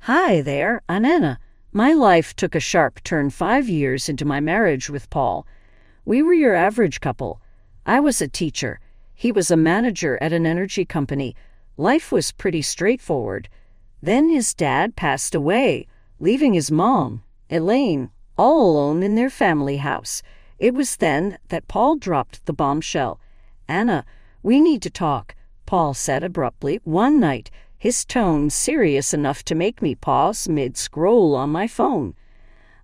Hi there, I'm Anna. My life took a sharp turn 5 years into my marriage with Paul. We were your average couple. I was a teacher. He was a manager at an energy company. Life was pretty straightforward. Then his dad passed away, leaving his mom, Elaine, all alone in their family house. It was then that Paul dropped the bombshell. "Anna, we need to talk," Paul said abruptly one night, his tone serious enough to make me pause mid-scroll on my phone.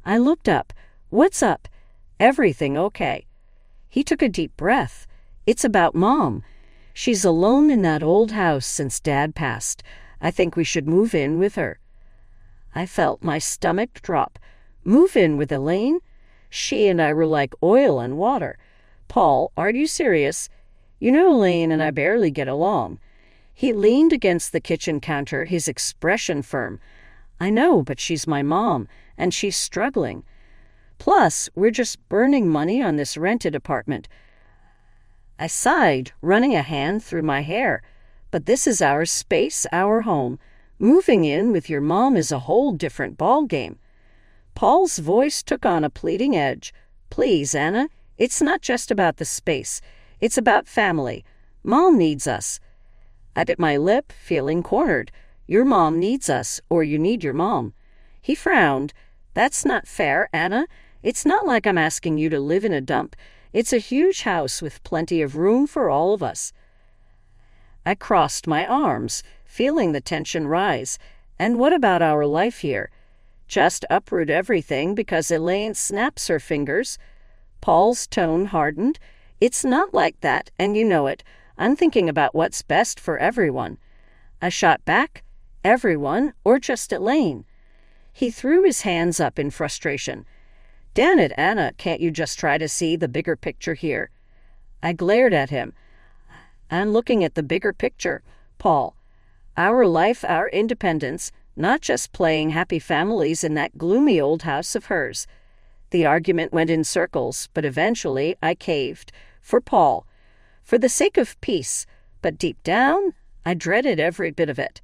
I looked up. "What's up?" "Everything okay." He took a deep breath. "It's about Mom. She's alone in that old house since Dad passed. I think we should move in with her." I felt my stomach drop. Move in with Elaine? She and I were like oil and water. "Paul, are you serious? You know Elaine and I barely get along." He leaned against the kitchen counter, his expression firm. "I know, but she's my mom, and she's struggling. Plus, we're just burning money on this rented apartment." I sighed, running a hand through my hair. "But this is our space, our home. Moving in with your mom is a whole different ballgame." Paul's voice took on a pleading edge. "Please, Anna, it's not just about the space. It's about family. Mom needs us." I bit my lip, feeling cornered. "Your mom needs us, or you need your mom." He frowned. "That's not fair, Anna. It's not like I'm asking you to live in a dump. It's a huge house with plenty of room for all of us." I crossed my arms, feeling the tension rise. "And what about our life here? Just uproot everything because Elaine snaps her fingers?" Paul's tone hardened. "It's not like that, and you know it. I'm thinking about what's best for everyone." I shot back. "Everyone, or just Elaine?" He threw his hands up in frustration. "Damn it, Anna, can't you just try to see the bigger picture here?" I glared at him. "I'm looking at the bigger picture, Paul. Our life, our independence, not just playing happy families in that gloomy old house of hers." The argument went in circles, but eventually I caved. For Paul. For the sake of peace. But deep down, I dreaded every bit of it.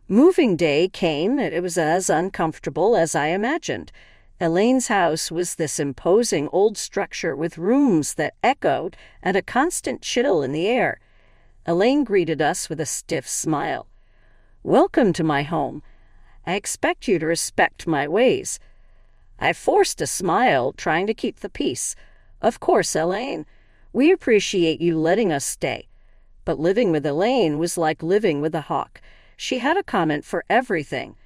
Moving day came, and it was as uncomfortable as I imagined. Elaine's house was this imposing old structure with rooms that echoed and a constant chill in the air. Elaine greeted us with a stiff smile. "Welcome to my home. I expect you to respect my ways." I forced a smile, trying to keep the peace. "Of course, Elaine. We appreciate you letting us stay." But living with Elaine was like living with a hawk. She had a comment for everything.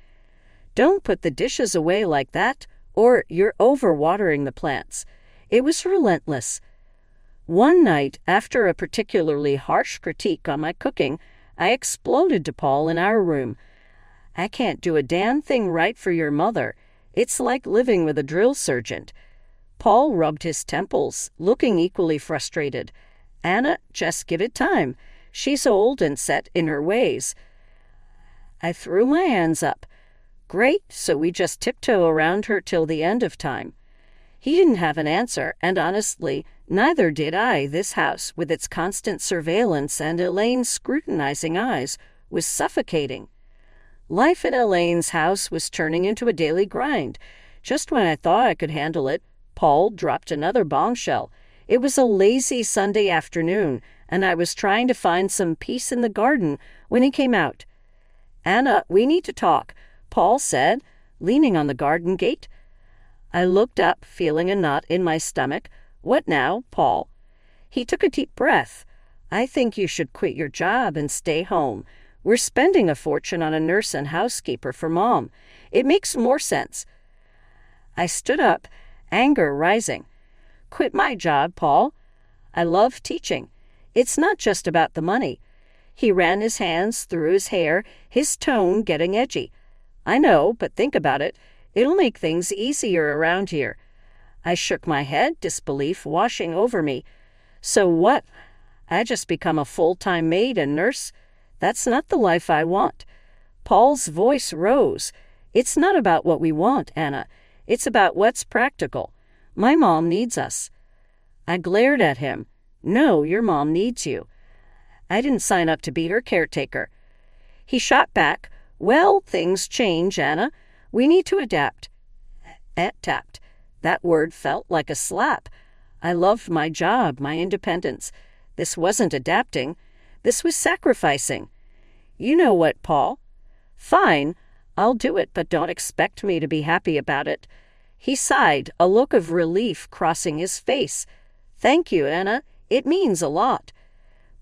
"Don't put the dishes away like that, or you're overwatering the plants." It was relentless. One night, after a particularly harsh critique on my cooking, I exploded to Paul in our room. "I can't do a damn thing right for your mother. It's like living with a drill sergeant." Paul rubbed his temples, looking equally frustrated. "Anna, just give it time. She's old and set in her ways." I threw my hands up. "Great, so we just tiptoe around her till the end of time." He didn't have an answer, and honestly, neither did I. This house, with its constant surveillance and Elaine's scrutinizing eyes, was suffocating. Life in Elaine's house was turning into a daily grind. Just when I thought I could handle it, Paul dropped another bombshell. It was a lazy Sunday afternoon, and I was trying to find some peace in the garden when he came out. "Anna, we need to talk," Paul said, leaning on the garden gate. I looked up, feeling a knot in my stomach. "What now, Paul?" He took a deep breath. "I think you should quit your job and stay home. We're spending a fortune on a nurse and housekeeper for Mom. It makes more sense." I stood up, anger rising. "Quit my job, Paul. I love teaching. It's not just about the money." He ran his hands through his hair, his tone getting edgy. "I know, but think about it. It'll make things easier around here." I shook my head, disbelief washing over me. "So what? I just become a full-time maid and nurse? That's not the life I want." Paul's voice rose. "It's not about what we want, Anna. It's about what's practical. My mom needs us." I glared at him. "No, your mom needs you. I didn't sign up to be her caretaker." He shot back. Well, things change, Anna. We need to adapt. Adapt. That word felt like a slap. I loved my job, my independence. This wasn't adapting. This was sacrificing. You know what, Paul? Fine, I'll do it, but don't expect me to be happy about it. He sighed, a look of relief crossing his face. Thank you, Anna. It means a lot.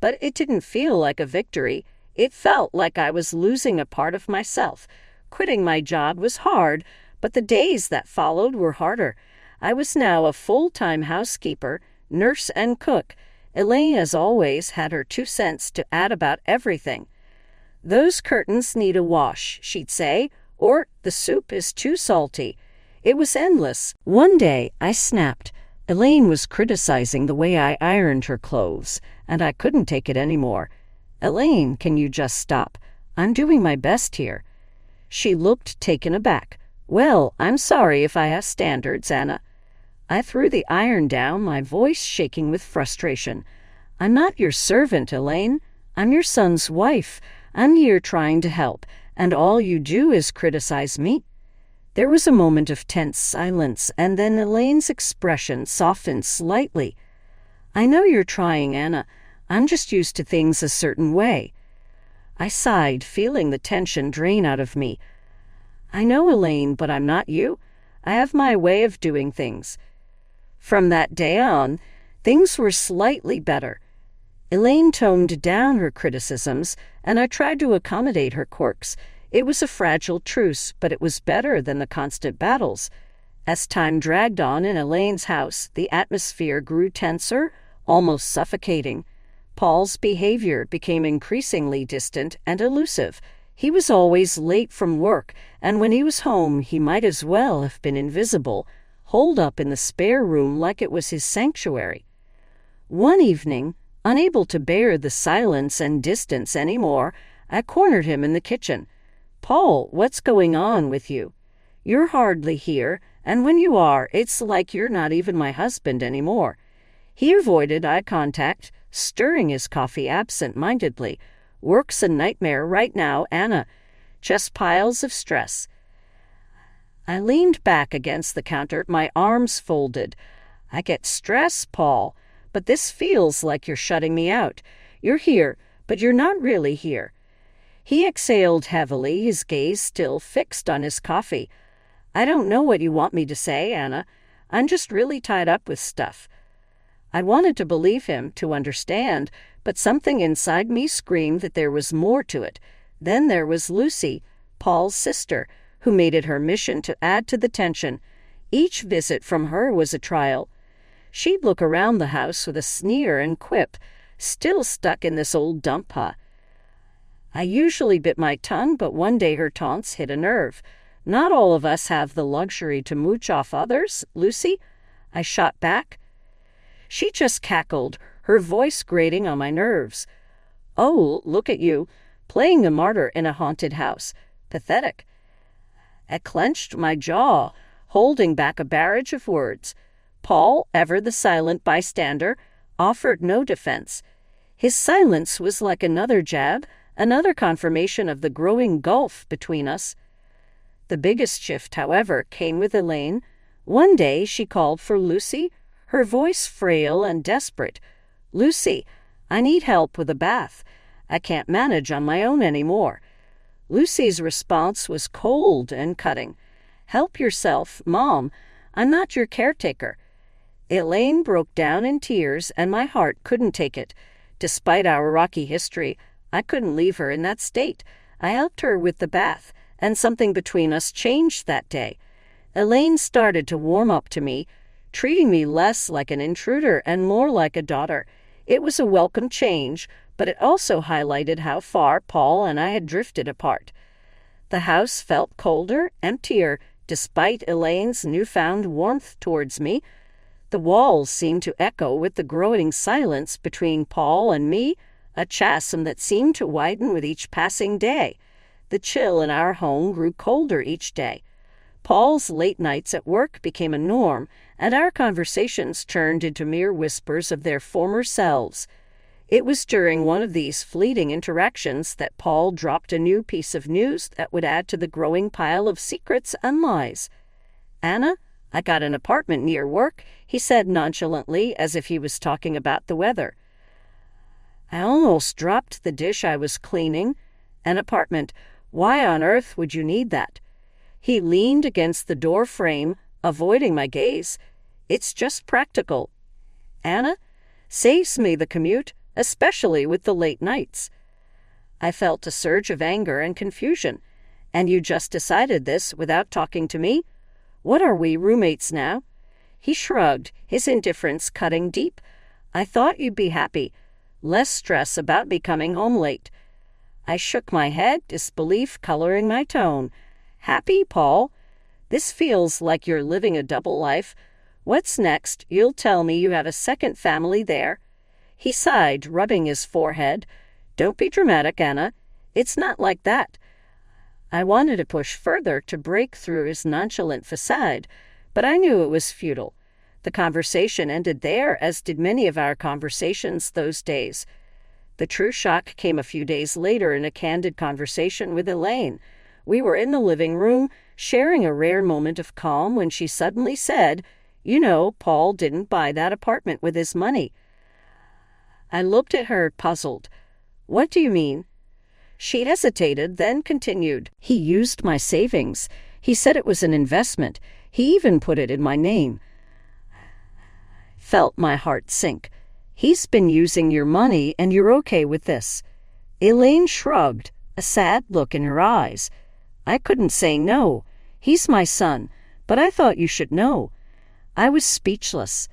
But it didn't feel like a victory. It felt like I was losing a part of myself. Quitting my job was hard, but the days that followed were harder. I was now a full-time housekeeper, nurse, and cook. Elaine, as always, had her 2 cents to add about everything. Those curtains need a wash, she'd say, or the soup is too salty. It was endless. One day, I snapped. Elaine was criticizing the way I ironed her clothes, and I couldn't take it anymore. Elaine, can you just stop? I'm doing my best here. She looked taken aback. Well, I'm sorry if I have standards, Anna. I threw the iron down, my voice shaking with frustration. I'm not your servant, Elaine. I'm your son's wife. I'm here trying to help, and all you do is criticize me. There was a moment of tense silence, and then Elaine's expression softened slightly. I know you're trying, Anna. I'm just used to things a certain way. I sighed, feeling the tension drain out of me. I know, Elaine, but I'm not you. I have my way of doing things. From that day on, things were slightly better. Elaine toned down her criticisms, and I tried to accommodate her quirks. It was a fragile truce, but it was better than the constant battles. As time dragged on in Elaine's house, the atmosphere grew tenser, almost suffocating. Paul's behavior became increasingly distant and elusive. He was always late from work, and when he was home, he might as well have been invisible, holed up in the spare room like it was his sanctuary. One evening, unable to bear the silence and distance anymore, I cornered him in the kitchen. Paul, what's going on with you? You're hardly here, and when you are, it's like you're not even my husband anymore. He avoided eye contact, stirring his coffee absent-mindedly. Work's a nightmare right now, Anna. Just piles of stress. I leaned back against the counter, my arms folded. I get stress, Paul, but this feels like you're shutting me out. You're here, but you're not really here. He exhaled heavily, his gaze still fixed on his coffee. I don't know what you want me to say, Anna. I'm just really tied up with stuff. I wanted to believe him, to understand, but something inside me screamed that there was more to it. Then there was Lucy, Paul's sister, who made it her mission to add to the tension. Each visit from her was a trial. She'd look around the house with a sneer and quip, still stuck in this old dump, huh? I usually bit my tongue, but one day her taunts hit a nerve. Not all of us have the luxury to mooch off others, Lucy. I shot back. She just cackled, her voice grating on my nerves. Oh, look at you, playing a martyr in a haunted house. Pathetic. I clenched my jaw, holding back a barrage of words. Paul, ever the silent bystander, offered no defense. His silence was like another jab, another confirmation of the growing gulf between us. The biggest shift, however, came with Elaine. One day she called for Lucy, her voice frail and desperate. Lucy, I need help with a bath. I can't manage on my own anymore. Lucy's response was cold and cutting. Help yourself, Mom. I'm not your caretaker. Elaine broke down in tears, and my heart couldn't take it. Despite our rocky history, I couldn't leave her in that state. I helped her with the bath, and something between us changed that day. Elaine started to warm up to me, treating me less like an intruder and more like a daughter. It was a welcome change, but it also highlighted how far Paul and I had drifted apart. The house felt colder, emptier, despite Elaine's newfound warmth towards me. The walls seemed to echo with the growing silence between Paul and me, a chasm that seemed to widen with each passing day. The chill in our home grew colder each day. Paul's late nights at work became a norm, and our conversations turned into mere whispers of their former selves. It was during one of these fleeting interactions that Paul dropped a new piece of news that would add to the growing pile of secrets and lies. "Anna, I got an apartment near work," he said nonchalantly, as if he was talking about the weather. I almost dropped the dish I was cleaning. "An apartment? Why on earth would you need that?" He leaned against the door frame, avoiding my gaze. "It's just practical. Anna, saves me the commute, especially with the late nights." I felt a surge of anger and confusion. "And you just decided this without talking to me? What are we, roommates now?" He shrugged, his indifference cutting deep. "I thought you'd be happy. Less stress about me coming home late." I shook my head, disbelief coloring my tone. "Happy, Paul? This feels like you're living a double life. What's next? You'll tell me you have a second family there?" He sighed, rubbing his forehead. "Don't be dramatic, Anna. It's not like that." I wanted to push further to break through his nonchalant facade, but I knew it was futile. The conversation ended there, as did many of our conversations those days. The true shock came a few days later in a candid conversation with Elaine. We were in the living room, sharing a rare moment of calm, when she suddenly said, "You know, Paul didn't buy that apartment with his money." I looked at her, puzzled. "What do you mean?" She hesitated, then continued. "He used my savings. He said it was an investment. He even put it in my name." Felt my heart sink. "He's been using your money, and you're okay with this?" Elaine shrugged, a sad look in her eyes. "I couldn't say no. He's my son, but I thought you should know." I was speechless.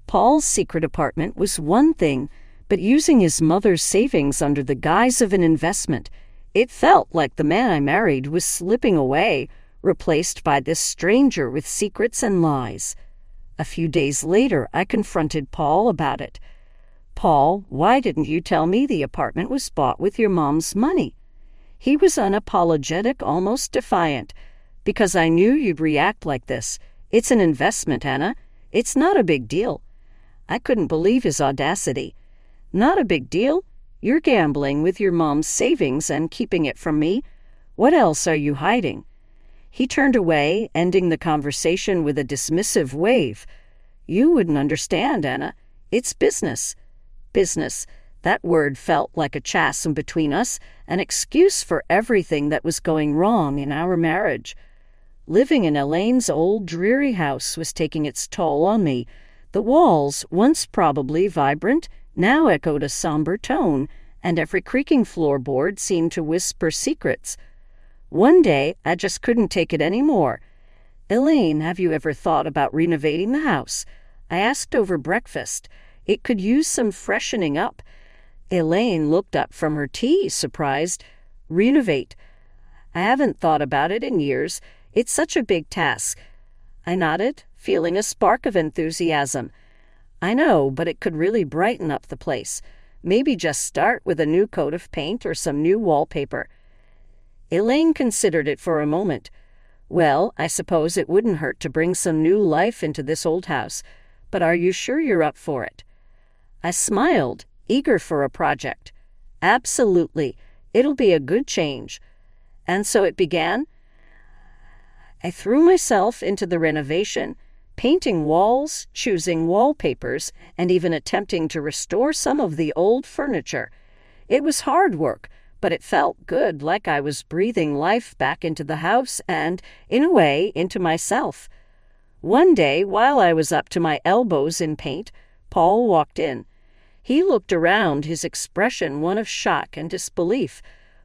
Paul's secret apartment was one thing, but using his mother's savings under the guise of an investment, it felt like the man I married was slipping away, replaced by this stranger with secrets and lies. A few days later, I confronted Paul about it. "Paul, why didn't you tell me the apartment was bought with your mom's money?" He was unapologetic, almost defiant. "Because I knew you'd react like this. It's an investment, Anna. It's not a big deal." I couldn't believe his audacity. "Not a big deal? You're gambling with your mom's savings and keeping it from me. What else are you hiding?" He turned away, ending the conversation with a dismissive wave. "You wouldn't understand, Anna. It's business." Business. That word felt like a chasm between us, an excuse for everything that was going wrong in our marriage. Living in Elaine's old, dreary house was taking its toll on me. The walls, once probably vibrant, now echoed a somber tone, and every creaking floorboard seemed to whisper secrets. One day, I just couldn't take it any more. "Elaine, have you ever thought about renovating the house?" I asked over breakfast. It could use some freshening up. Elaine looked up from her tea, surprised. "Renovate? I haven't thought about it in years. It's such a big task." I nodded, feeling a spark of enthusiasm. "I know, but it could really brighten up the place. Maybe just start with a new coat of paint or some new wallpaper." Elaine considered it for a moment. "Well, I suppose it wouldn't hurt to bring some new life into this old house. But are you sure you're up for it?" I smiled, eager for a project. "Absolutely. It'll be a good change." And so it began. I threw myself into the renovation, painting walls, choosing wallpapers, and even attempting to restore some of the old furniture. It was hard work, but it felt good, like I was breathing life back into the house and, in a way, into myself. One day, while I was up to my elbows in paint, Paul walked in. He looked around, his expression one of shock and disbelief.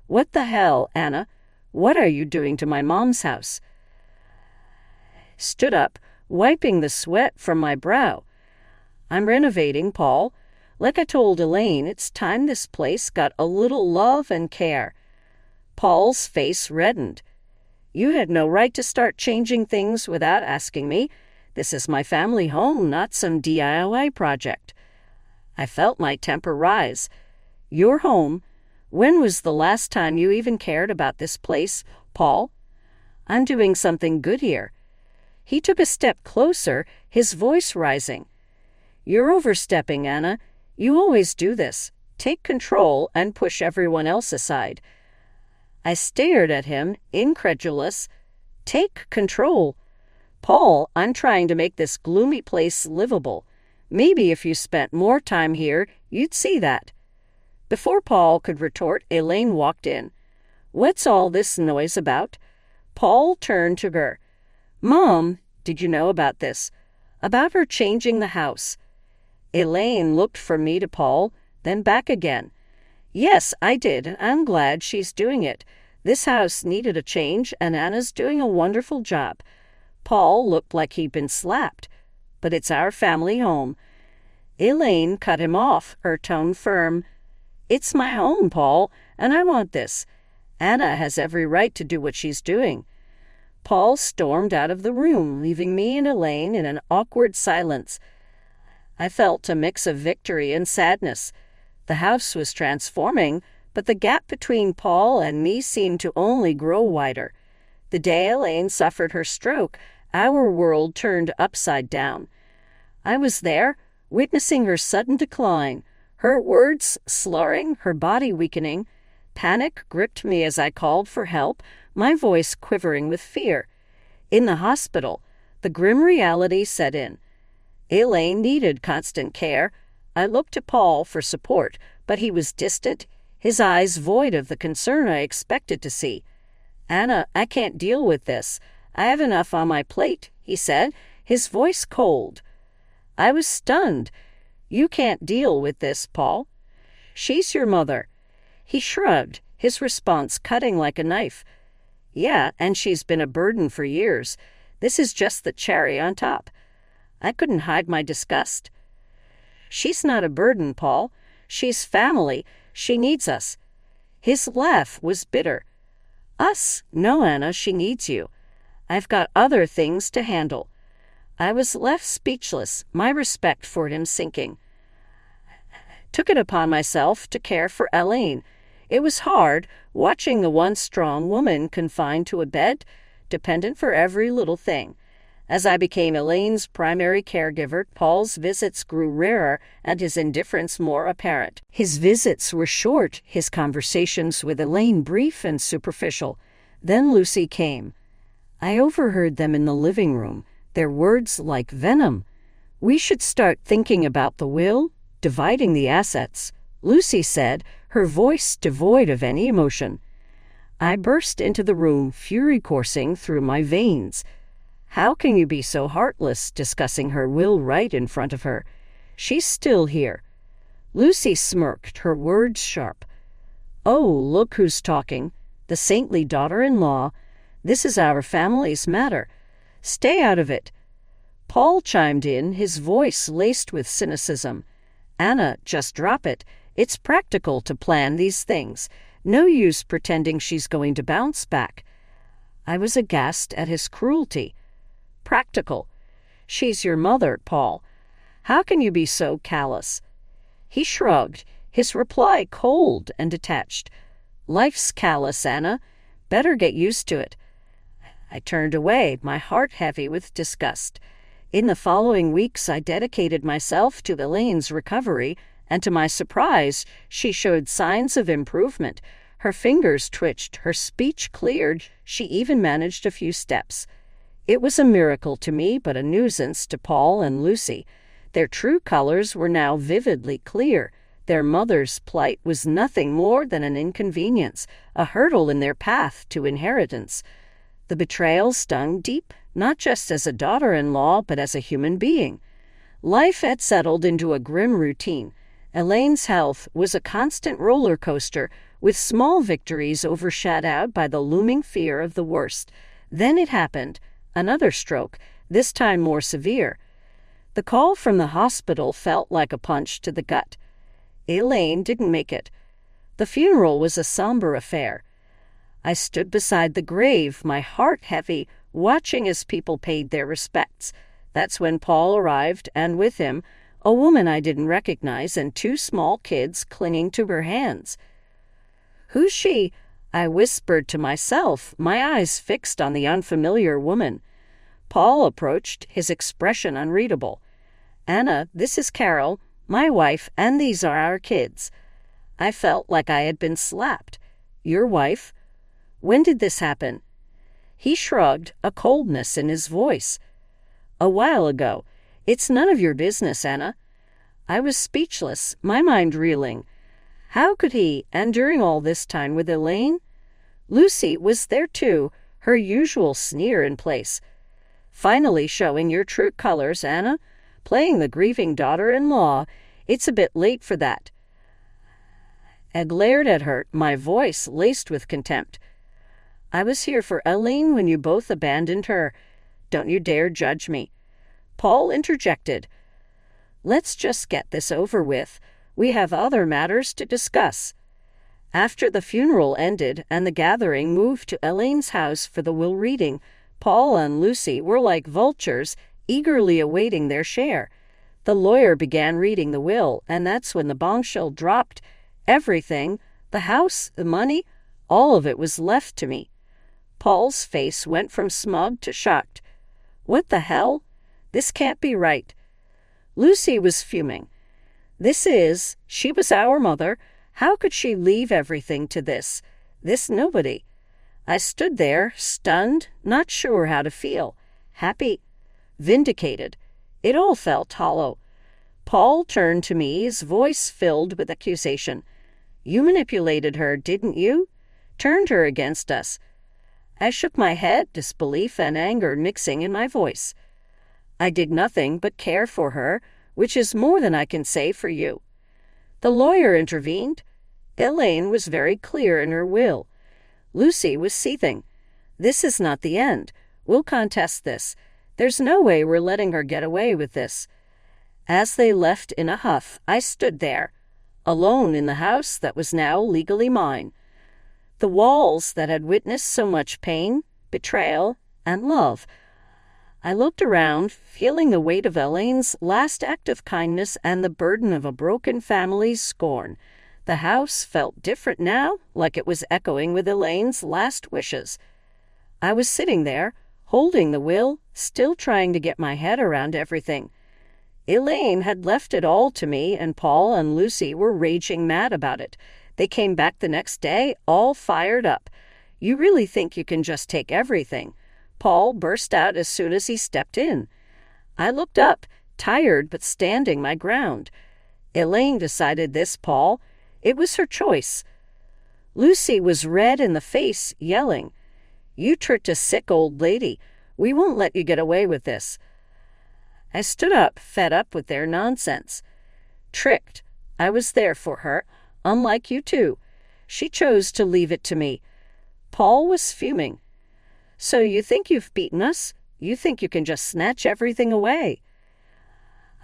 "What the hell, Anna? What are you doing to my mom's house?" Stood up, wiping the sweat from my brow. "I'm renovating, Paul. Like I told Elaine, it's time this place got a little love and care." Paul's face reddened. "You had no right to start changing things without asking me. This is my family home, not some DIY project." I felt my temper rise. "Your home? When was the last time you even cared about this place, Paul? I'm doing something good here." He took a step closer, his voice rising. "You're overstepping, Anna. You always do this. take control and push everyone else aside. I stared at him, incredulous. Take control? Paul, I'm trying to make this gloomy place livable. Maybe if you spent more time here, you'd see that. Before Paul could retort, Elaine walked in. What's all this noise about? Paul turned to her. Mom, did you know about this? About her changing the house. Elaine looked from me to Paul, then back again. Yes, I did. I'm glad she's doing it. This house needed a change, and Anna's doing a wonderful job. Paul looked like he'd been slapped. But it's our family home. Elaine cut him off, her tone firm. It's my home, Paul, and I want this. Anna has every right to do what she's doing. Paul stormed out of the room, leaving me and Elaine in an awkward silence. I felt a mix of victory and sadness. The house was transforming, but the gap between Paul and me seemed to only grow wider. The day Elaine suffered her stroke, our world turned upside down. I was there, witnessing her sudden decline, her words slurring, her body weakening. Panic gripped me as I called for help, my voice quivering with fear. In the hospital, the grim reality set in. Elaine needed constant care. I looked to Paul for support, but he was distant, his eyes void of the concern I expected to see. Anna, I can't deal with this. I have enough on my plate, he said, his voice cold. I was stunned. You can't deal with this, Paul. She's your mother. He shrugged, his response cutting like a knife. Yeah, and she's been a burden for years. This is just the cherry on top. I couldn't hide my disgust. She's not a burden, Paul. She's family. She needs us. His laugh was bitter. Us? No, Anna, she needs you. I've got other things to handle. I was left speechless, my respect for him sinking. Took it upon myself to care for Elaine. It was hard, watching the once strong woman confined to a bed, dependent for every little thing. As I became Elaine's primary caregiver, Paul's visits grew rarer and his indifference more apparent. His visits were short, his conversations with Elaine brief and superficial. Then Lucy came. I overheard them in the living room, their words like venom. We should start thinking about the will, dividing the assets, Lucy said, her voice devoid of any emotion. I burst into the room, fury coursing through my veins. How can you be so heartless, discussing her will right in front of her? She's still here. Lucy smirked, her words sharp. Oh, look who's talking. The saintly daughter-in-law. This is our family's matter. Stay out of it. Paul chimed in, his voice laced with cynicism. Anna, just drop it. It's practical to plan these things. No use pretending she's going to bounce back. I was aghast at his cruelty. Practical. She's your mother, Paul. How can you be so callous? He shrugged, his reply cold and detached. Life's callous, Anna. Better get used to it. I turned away, my heart heavy with disgust. In the following weeks, I dedicated myself to Elaine's recovery, and to my surprise, she showed signs of improvement. Her fingers twitched, her speech cleared, she even managed a few steps. It was a miracle to me, but a nuisance to Paul and Lucy. Their true colors were now vividly clear. Their mother's plight was nothing more than an inconvenience, a hurdle in their path to inheritance. The betrayal stung deep, not just as a daughter-in-law, but as a human being. Life had settled into a grim routine. Elaine's health was a constant roller coaster, with small victories overshadowed by the looming fear of the worst. Then it happened. Another stroke, this time more severe. The call from the hospital felt like a punch to the gut. Elaine didn't make it. The funeral was a somber affair. I stood beside the grave, my heart heavy, watching as people paid their respects. That's when Paul arrived, and with him, a woman I didn't recognize and two small kids clinging to her hands. Who's she? I whispered to myself, my eyes fixed on the unfamiliar woman. Paul approached, his expression unreadable. Anna, this is Carol, my wife, and these are our kids. I felt like I had been slapped. Your wife? When did this happen? He shrugged, a coldness in his voice. A while ago. It's none of your business, Anna. I was speechless, my mind reeling. How could he, and during all this time with Elaine? Lucy was there too, her usual sneer in place. Finally showing your true colors, Anna. Playing the grieving daughter-in-law. It's a bit late for that. I glared at her, my voice laced with contempt. I was here for Elaine when you both abandoned her. Don't you dare judge me. Paul interjected. Let's just get this over with. We have other matters to discuss. After the funeral ended and the gathering moved to Elaine's house for the will reading, Paul and Lucy were like vultures, eagerly awaiting their share. The lawyer began reading the will, and that's when the bombshell dropped. Everything, the house, the money, all of it was left to me. Paul's face went from smug to shocked. What the hell? This can't be right. Lucy was fuming. She was our mother. How could she leave everything to this nobody? I stood there, stunned, not sure how to feel. Happy, vindicated. It all felt hollow. Paul turned to me, his voice filled with accusation. You manipulated her, didn't you? Turned her against us. I shook my head, disbelief and anger mixing in my voice. I did nothing but care for her, which is more than I can say for you. The lawyer intervened. Elaine was very clear in her will. Lucy was seething. This is not the end. We'll contest this. There's no way we're letting her get away with this. As they left in a huff, I stood there, alone in the house that was now legally mine. The walls that had witnessed so much pain, betrayal, and love. I looked around, feeling the weight of Elaine's last act of kindness and the burden of a broken family's scorn. The house felt different now, like it was echoing with Elaine's last wishes. I was sitting there, holding the will, still trying to get my head around everything. Elaine had left it all to me, and Paul and Lucy were raging mad about it. They came back the next day, all fired up. You really think you can just take everything? Paul burst out as soon as he stepped in. I looked up, tired but standing my ground. Elaine decided this, Paul. It was her choice. Lucy was red in the face, yelling, You tricked a sick old lady. We won't let you get away with this. I stood up, fed up with their nonsense. Tricked. I was there for her, unlike you two. She chose to leave it to me. Paul was fuming. So you think you've beaten us? You think you can just snatch everything away?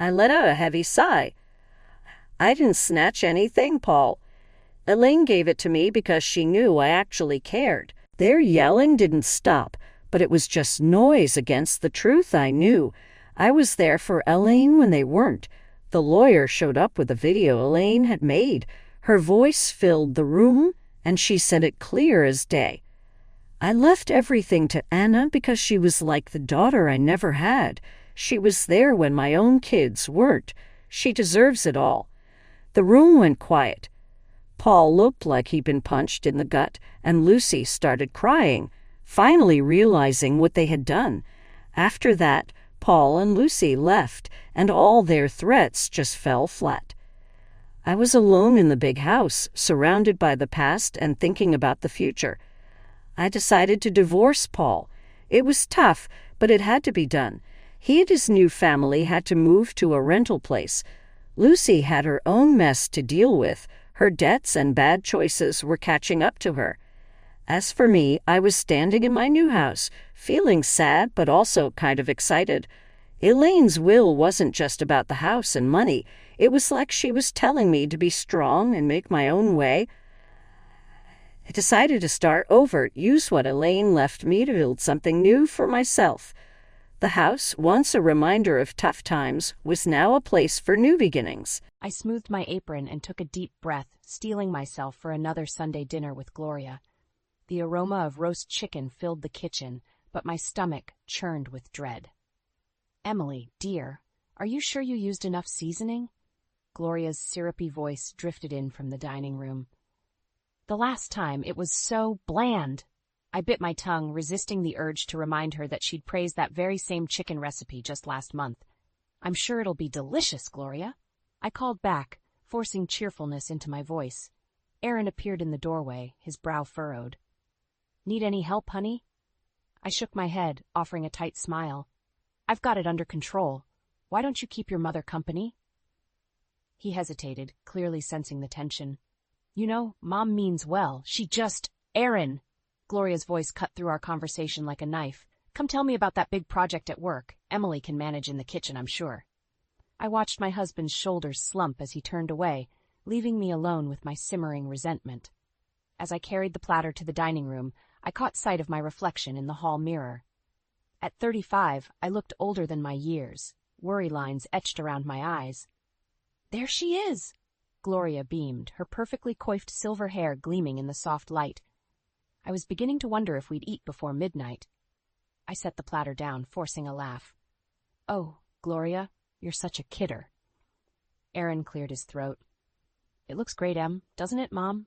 I let out a heavy sigh. I didn't snatch anything, Paul. Elaine gave it to me because she knew I actually cared. Their yelling didn't stop, but it was just noise against the truth I knew. I was there for Elaine when they weren't. The lawyer showed up with a video Elaine had made. Her voice filled the room, and she said it clear as day. I left everything to Anna because she was like the daughter I never had. She was there when my own kids weren't. She deserves it all. The room went quiet. Paul looked like he'd been punched in the gut, and Lucy started crying, finally realizing what they had done. After that, Paul and Lucy left, and all their threats just fell flat. I was alone in the big house, surrounded by the past and thinking about the future. I decided to divorce Paul. It was tough, but it had to be done. He and his new family had to move to a rental place. Lucy had her own mess to deal with. Her debts and bad choices were catching up to her. As for me, I was standing in my new house, feeling sad but also kind of excited. Elaine's will wasn't just about the house and money. It was like she was telling me to be strong and make my own way. I decided to start over, use what Elaine left me to build something new for myself. The house, once a reminder of tough times, was now a place for new beginnings. I smoothed my apron and took a deep breath, steeling myself for another Sunday dinner with Gloria. The aroma of roast chicken filled the kitchen, but my stomach churned with dread. Emily, dear, are you sure you used enough seasoning? Gloria's syrupy voice drifted in from the dining room. The last time, it was so bland. I bit my tongue, resisting the urge to remind her that she'd praised that very same chicken recipe just last month. I'm sure it'll be delicious, Gloria. I called back, forcing cheerfulness into my voice. Aaron appeared in the doorway, his brow furrowed. Need any help, honey? I shook my head, offering a tight smile. I've got it under control. Why don't you keep your mother company? He hesitated, clearly sensing the tension. You know, Mom means well. She just... Aaron! Gloria's voice cut through our conversation like a knife. Come tell me about that big project at work. Emily can manage in the kitchen, I'm sure. I watched my husband's shoulders slump as he turned away, leaving me alone with my simmering resentment. As I carried the platter to the dining room, I caught sight of my reflection in the hall mirror. At 35, I looked older than my years, worry lines etched around my eyes. There she is! Gloria beamed, her perfectly coiffed silver hair gleaming in the soft light. I was beginning to wonder if we'd eat before midnight. I set the platter down, forcing a laugh. Oh, Gloria, you're such a kidder. Aaron cleared his throat. It looks great, Em, doesn't it, Mom?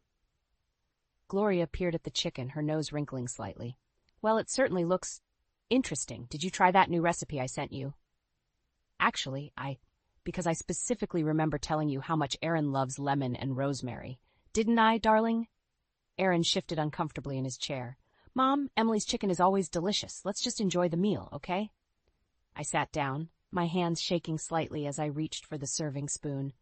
Gloria peered at the chicken, her nose wrinkling slightly. Well, it certainly looks interesting. Did you try that new recipe I sent you? Actually, because I specifically remember telling you how much Aaron loves lemon and rosemary. Didn't I, darling? Aaron shifted uncomfortably in his chair. Mom, Emily's chicken is always delicious. Let's just enjoy the meal, okay? I sat down, my hands shaking slightly as I reached for the serving spoon.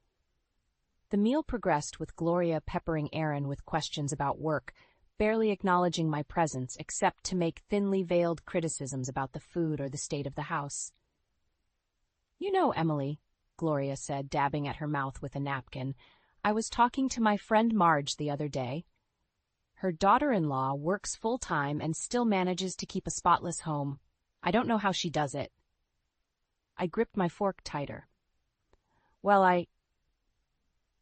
The meal progressed with Gloria peppering Aaron with questions about work, barely acknowledging my presence except to make thinly veiled criticisms about the food or the state of the house. You know, Emily, Gloria said, dabbing at her mouth with a napkin, I was talking to my friend Marge the other day. Her daughter-in-law works full-time and still manages to keep a spotless home. I don't know how she does it. I gripped my fork tighter. Well,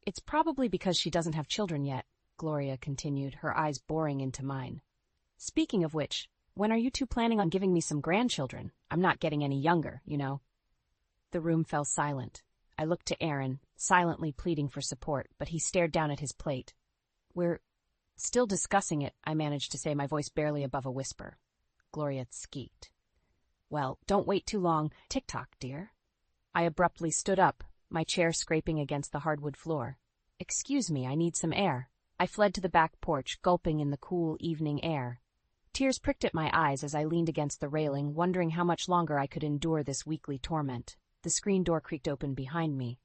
It's probably because she doesn't have children yet, Gloria continued, her eyes boring into mine. Speaking of which, when are you two planning on giving me some grandchildren? I'm not getting any younger, you know. The room fell silent. I looked to Aaron, silently pleading for support, but he stared down at his plate. We're still discussing it, I managed to say, my voice barely above a whisper. Gloria squeaked. Well, don't wait too long. Tick-tock, dear. I abruptly stood up, my chair scraping against the hardwood floor. Excuse me, I need some air. I fled to the back porch, gulping in the cool evening air. Tears pricked at my eyes as I leaned against the railing, wondering how much longer I could endure this weekly torment. The screen door creaked open behind me.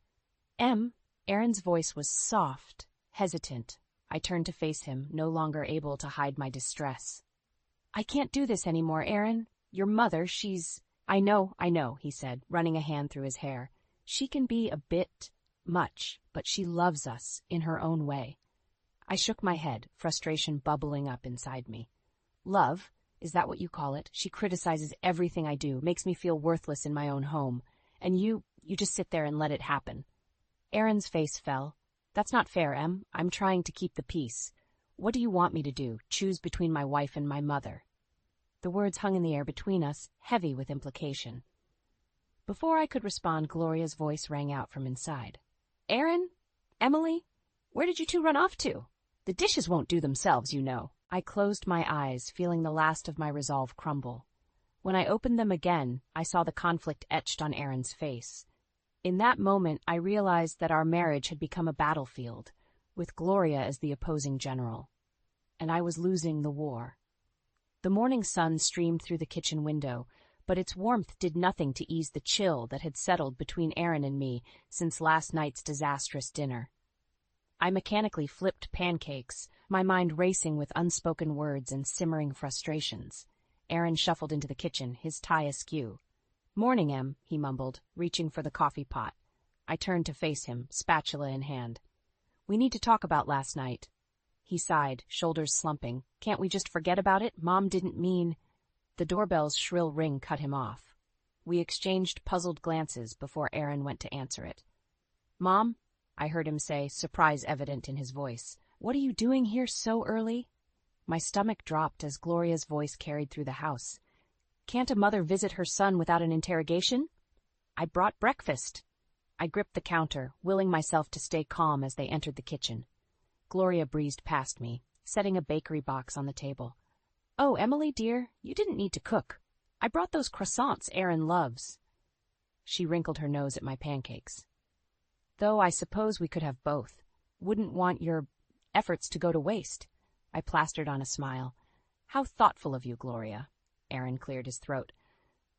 Aaron's voice was soft, hesitant. I turned to face him, no longer able to hide my distress. I can't do this anymore, Aaron. Your mother, she's... I know, he said, running a hand through his hair. She can be a bit much, but she loves us in her own way. I shook my head, frustration bubbling up inside me. Love? Is that what you call it? She criticizes everything I do, makes me feel worthless in my own home. And you just sit there and let it happen. Aaron's face fell. That's not fair, Em. I'm trying to keep the peace. What do you want me to do? Choose between my wife and my mother? The words hung in the air between us, heavy with implication. Before I could respond, Gloria's voice rang out from inside. Aaron? Emily? Where did you two run off to? The dishes won't do themselves, you know. I closed my eyes, feeling the last of my resolve crumble. When I opened them again, I saw the conflict etched on Aaron's face. In that moment, I realized that our marriage had become a battlefield, with Gloria as the opposing general. And I was losing the war. The morning sun streamed through the kitchen window, but its warmth did nothing to ease the chill that had settled between Aaron and me since last night's disastrous dinner. I mechanically flipped pancakes, my mind racing with unspoken words and simmering frustrations. Aaron shuffled into the kitchen, his tie askew. Morning, Em, he mumbled, reaching for the coffee pot. I turned to face him, spatula in hand. We need to talk about last night. He sighed, shoulders slumping. Can't we just forget about it? Mom didn't mean... The doorbell's shrill ring cut him off. We exchanged puzzled glances before Aaron went to answer it. Mom, I heard him say, surprise evident in his voice. What are you doing here so early? My stomach dropped as Gloria's voice carried through the house. Can't a mother visit her son without an interrogation? I brought breakfast. I gripped the counter, willing myself to stay calm as they entered the kitchen. Gloria breezed past me, setting a bakery box on the table. "Oh, Emily, dear, you didn't need to cook. I brought those croissants Aaron loves." She wrinkled her nose at my pancakes. "Though I suppose we could have both. Wouldn't want your efforts to go to waste." I plastered on a smile. "How thoughtful of you, Gloria." Aaron cleared his throat.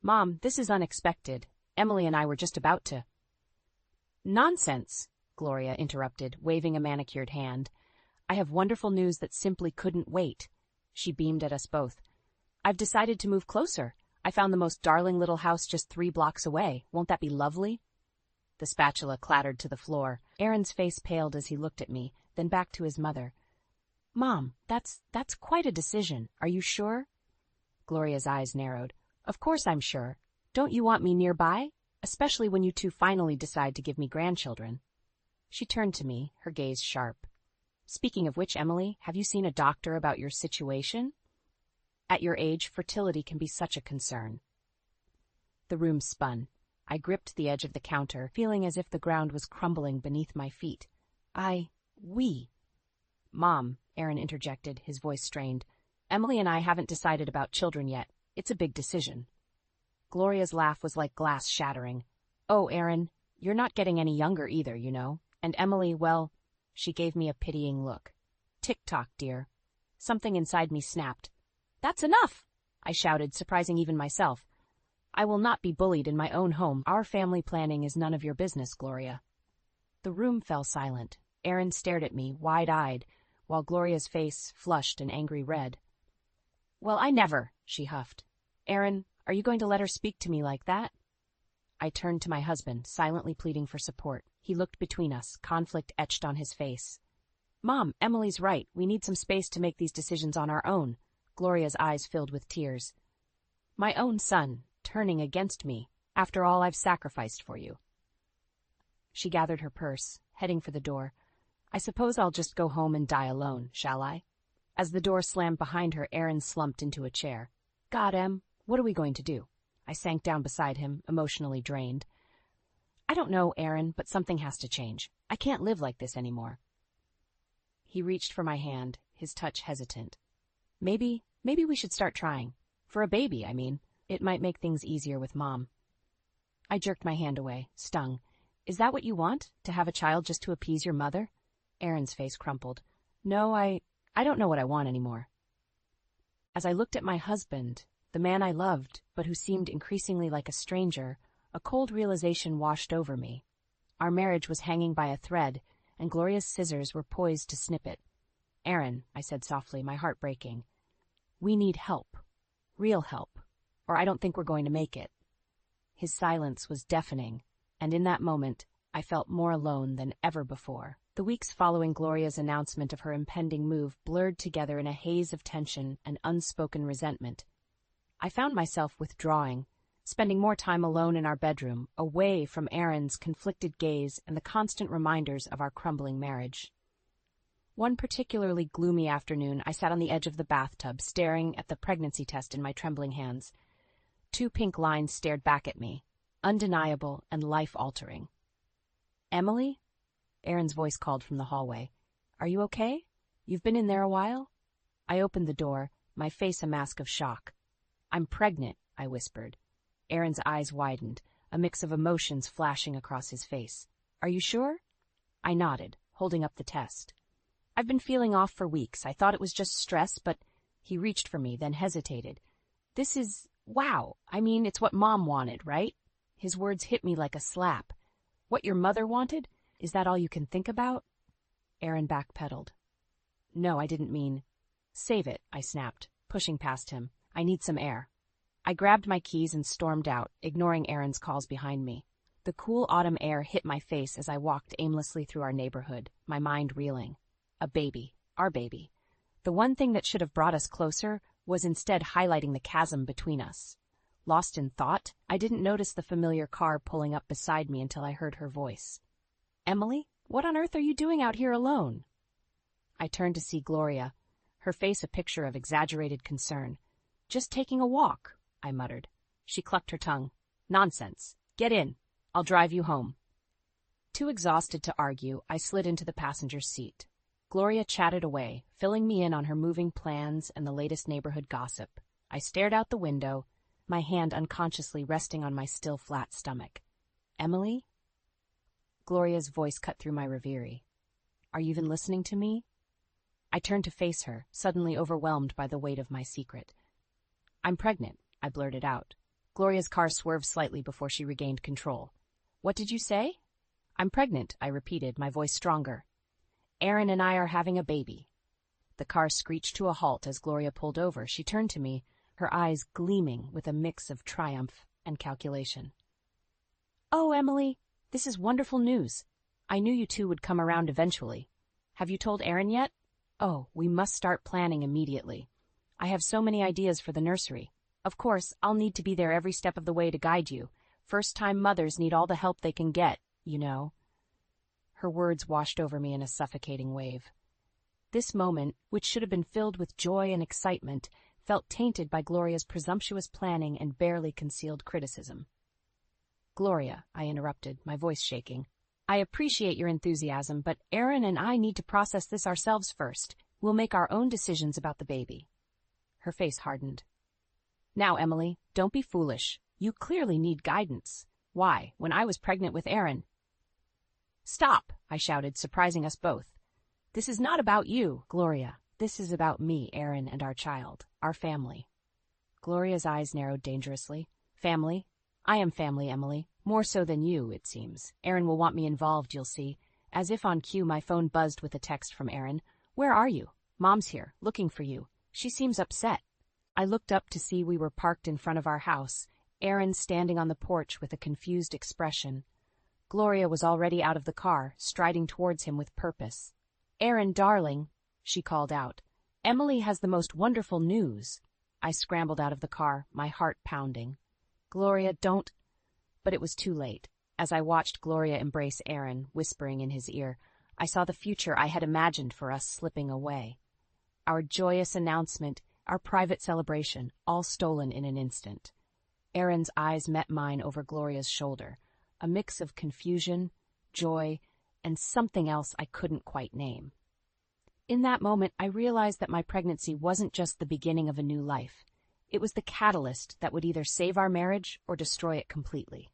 "Mom, this is unexpected. Emily and I were just about to—" "Nonsense," Gloria interrupted, waving a manicured hand. "I have wonderful news that simply couldn't wait." She beamed at us both. "I've decided to move closer. I found the most darling little house just 3 blocks away. Won't that be lovely?" The spatula clattered to the floor. Aaron's face paled as he looked at me, then back to his mother. "Mom, that's quite a decision. Are you sure?" Gloria's eyes narrowed. "Of course I'm sure. Don't you want me nearby? Especially when you two finally decide to give me grandchildren." She turned to me, her gaze sharp. "Speaking of which, Emily, have you seen a doctor about your situation? At your age, fertility can be such a concern." The room spun. I gripped the edge of the counter, feeling as if the ground was crumbling beneath my feet. We. "Mom," Aaron interjected, his voice strained. "Emily and I haven't decided about children yet. It's a big decision." Gloria's laugh was like glass shattering. "Oh, Aaron, you're not getting any younger either, you know. And Emily, well," she gave me a pitying look. "Tick-tock, dear." Something inside me snapped. "That's enough!" I shouted, surprising even myself. "I will not be bullied in my own home. Our family planning is none of your business, Gloria." The room fell silent. Aaron stared at me, wide-eyed, while Gloria's face flushed an angry red. "Well, I never," she huffed. "Aaron, are you going to let her speak to me like that?" I turned to my husband, silently pleading for support. He looked between us, conflict etched on his face. "Mom, Emily's right. We need some space to make these decisions on our own." Gloria's eyes filled with tears. "My own son, turning against me, after all I've sacrificed for you." She gathered her purse, heading for the door. "I suppose I'll just go home and die alone, shall I?" As the door slammed behind her, Aaron slumped into a chair. "God, Em, what are we going to do?" I sank down beside him, emotionally drained. "I don't know, Aaron, but something has to change. I can't live like this anymore." He reached for my hand, his touch hesitant. Maybe we should start trying. For a baby, I mean. It might make things easier with Mom." I jerked my hand away, stung. "Is that what you want? To have a child just to appease your mother?" Aaron's face crumpled. "No, I don't know what I want anymore." As I looked at my husband, the man I loved, but who seemed increasingly like a stranger, a cold realization washed over me. Our marriage was hanging by a thread, and Gloria's scissors were poised to snip it. "Aaron," I said softly, my heart breaking, "we need help. Real help. Or I don't think we're going to make it." His silence was deafening, and in that moment, I felt more alone than ever before. The weeks following Gloria's announcement of her impending move blurred together in a haze of tension and unspoken resentment. I found myself withdrawing, spending more time alone in our bedroom, away from Aaron's conflicted gaze and the constant reminders of our crumbling marriage. One particularly gloomy afternoon, I sat on the edge of the bathtub, staring at the pregnancy test in my trembling hands. 2 pink lines stared back at me, undeniable and life-altering. "Emily?" Aaron's voice called from the hallway. "Are you okay? You've been in there a while?" I opened the door, my face a mask of shock. "I'm pregnant," I whispered. Aaron's eyes widened, a mix of emotions flashing across his face. "Are you sure?" I nodded, holding up the test. "I've been feeling off for weeks. I thought it was just stress, but—" He reached for me, then hesitated. "This is... wow. I mean, it's what Mom wanted, right?" His words hit me like a slap. "What your mother wanted? Is that all you can think about?" Aaron backpedaled. "No, I didn't mean—" "Save it," I snapped, pushing past him. "I need some air." I grabbed my keys and stormed out, ignoring Aaron's calls behind me. The cool autumn air hit my face as I walked aimlessly through our neighborhood, my mind reeling. A baby. Our baby. The one thing that should have brought us closer was instead highlighting the chasm between us. Lost in thought, I didn't notice the familiar car pulling up beside me until I heard her voice. "Emily, what on earth are you doing out here alone?" I turned to see Gloria, her face a picture of exaggerated concern. "Just taking a walk," I muttered. She clucked her tongue. "Nonsense. Get in. I'll drive you home." Too exhausted to argue, I slid into the passenger's seat. Gloria chatted away, filling me in on her moving plans and the latest neighborhood gossip. I stared out the window, my hand unconsciously resting on my still flat stomach. "Emily?" Gloria's voice cut through my reverie. "Are you even listening to me?" I turned to face her, suddenly overwhelmed by the weight of my secret. "I'm pregnant," I blurted out. Gloria's car swerved slightly before she regained control. "What did you say?" "I'm pregnant," I repeated, my voice stronger. "Aaron and I are having a baby." The car screeched to a halt as Gloria pulled over. She turned to me, her eyes gleaming with a mix of triumph and calculation. "Oh, Emily, this is wonderful news. I knew you two would come around eventually. Have you told Aaron yet? Oh, we must start planning immediately. I have so many ideas for the nursery. Of course, I'll need to be there every step of the way to guide you. First-time mothers need all the help they can get, you know." Her words washed over me in a suffocating wave. This moment, which should have been filled with joy and excitement, felt tainted by Gloria's presumptuous planning and barely concealed criticism. "Gloria," I interrupted, my voice shaking, "I appreciate your enthusiasm, but Aaron and I need to process this ourselves first. We'll make our own decisions about the baby." Her face hardened. "Now, Emily, don't be foolish. You clearly need guidance. Why, when I was pregnant with Aaron—" "Stop!" I shouted, surprising us both. "This is not about you, Gloria. This is about me, Aaron, and our child, our family." Gloria's eyes narrowed dangerously. "Family? I am family, Emily. More so than you, it seems. Aaron will want me involved, you'll see." As if on cue, my phone buzzed with a text from Aaron. "Where are you? Mom's here, looking for you. She seems upset." I looked up to see we were parked in front of our house, Aaron standing on the porch with a confused expression. Gloria was already out of the car, striding towards him with purpose. "Aaron, darling," she called out. "Emily has the most wonderful news." I scrambled out of the car, my heart pounding. "Gloria, don't—" But it was too late. As I watched Gloria embrace Aaron, whispering in his ear, I saw the future I had imagined for us slipping away. Our joyous announcement, our private celebration, all stolen in an instant. Aaron's eyes met mine over Gloria's shoulder, a mix of confusion, joy, and something else I couldn't quite name. In that moment, I realized that my pregnancy wasn't just the beginning of a new life. It was the catalyst that would either save our marriage or destroy it completely.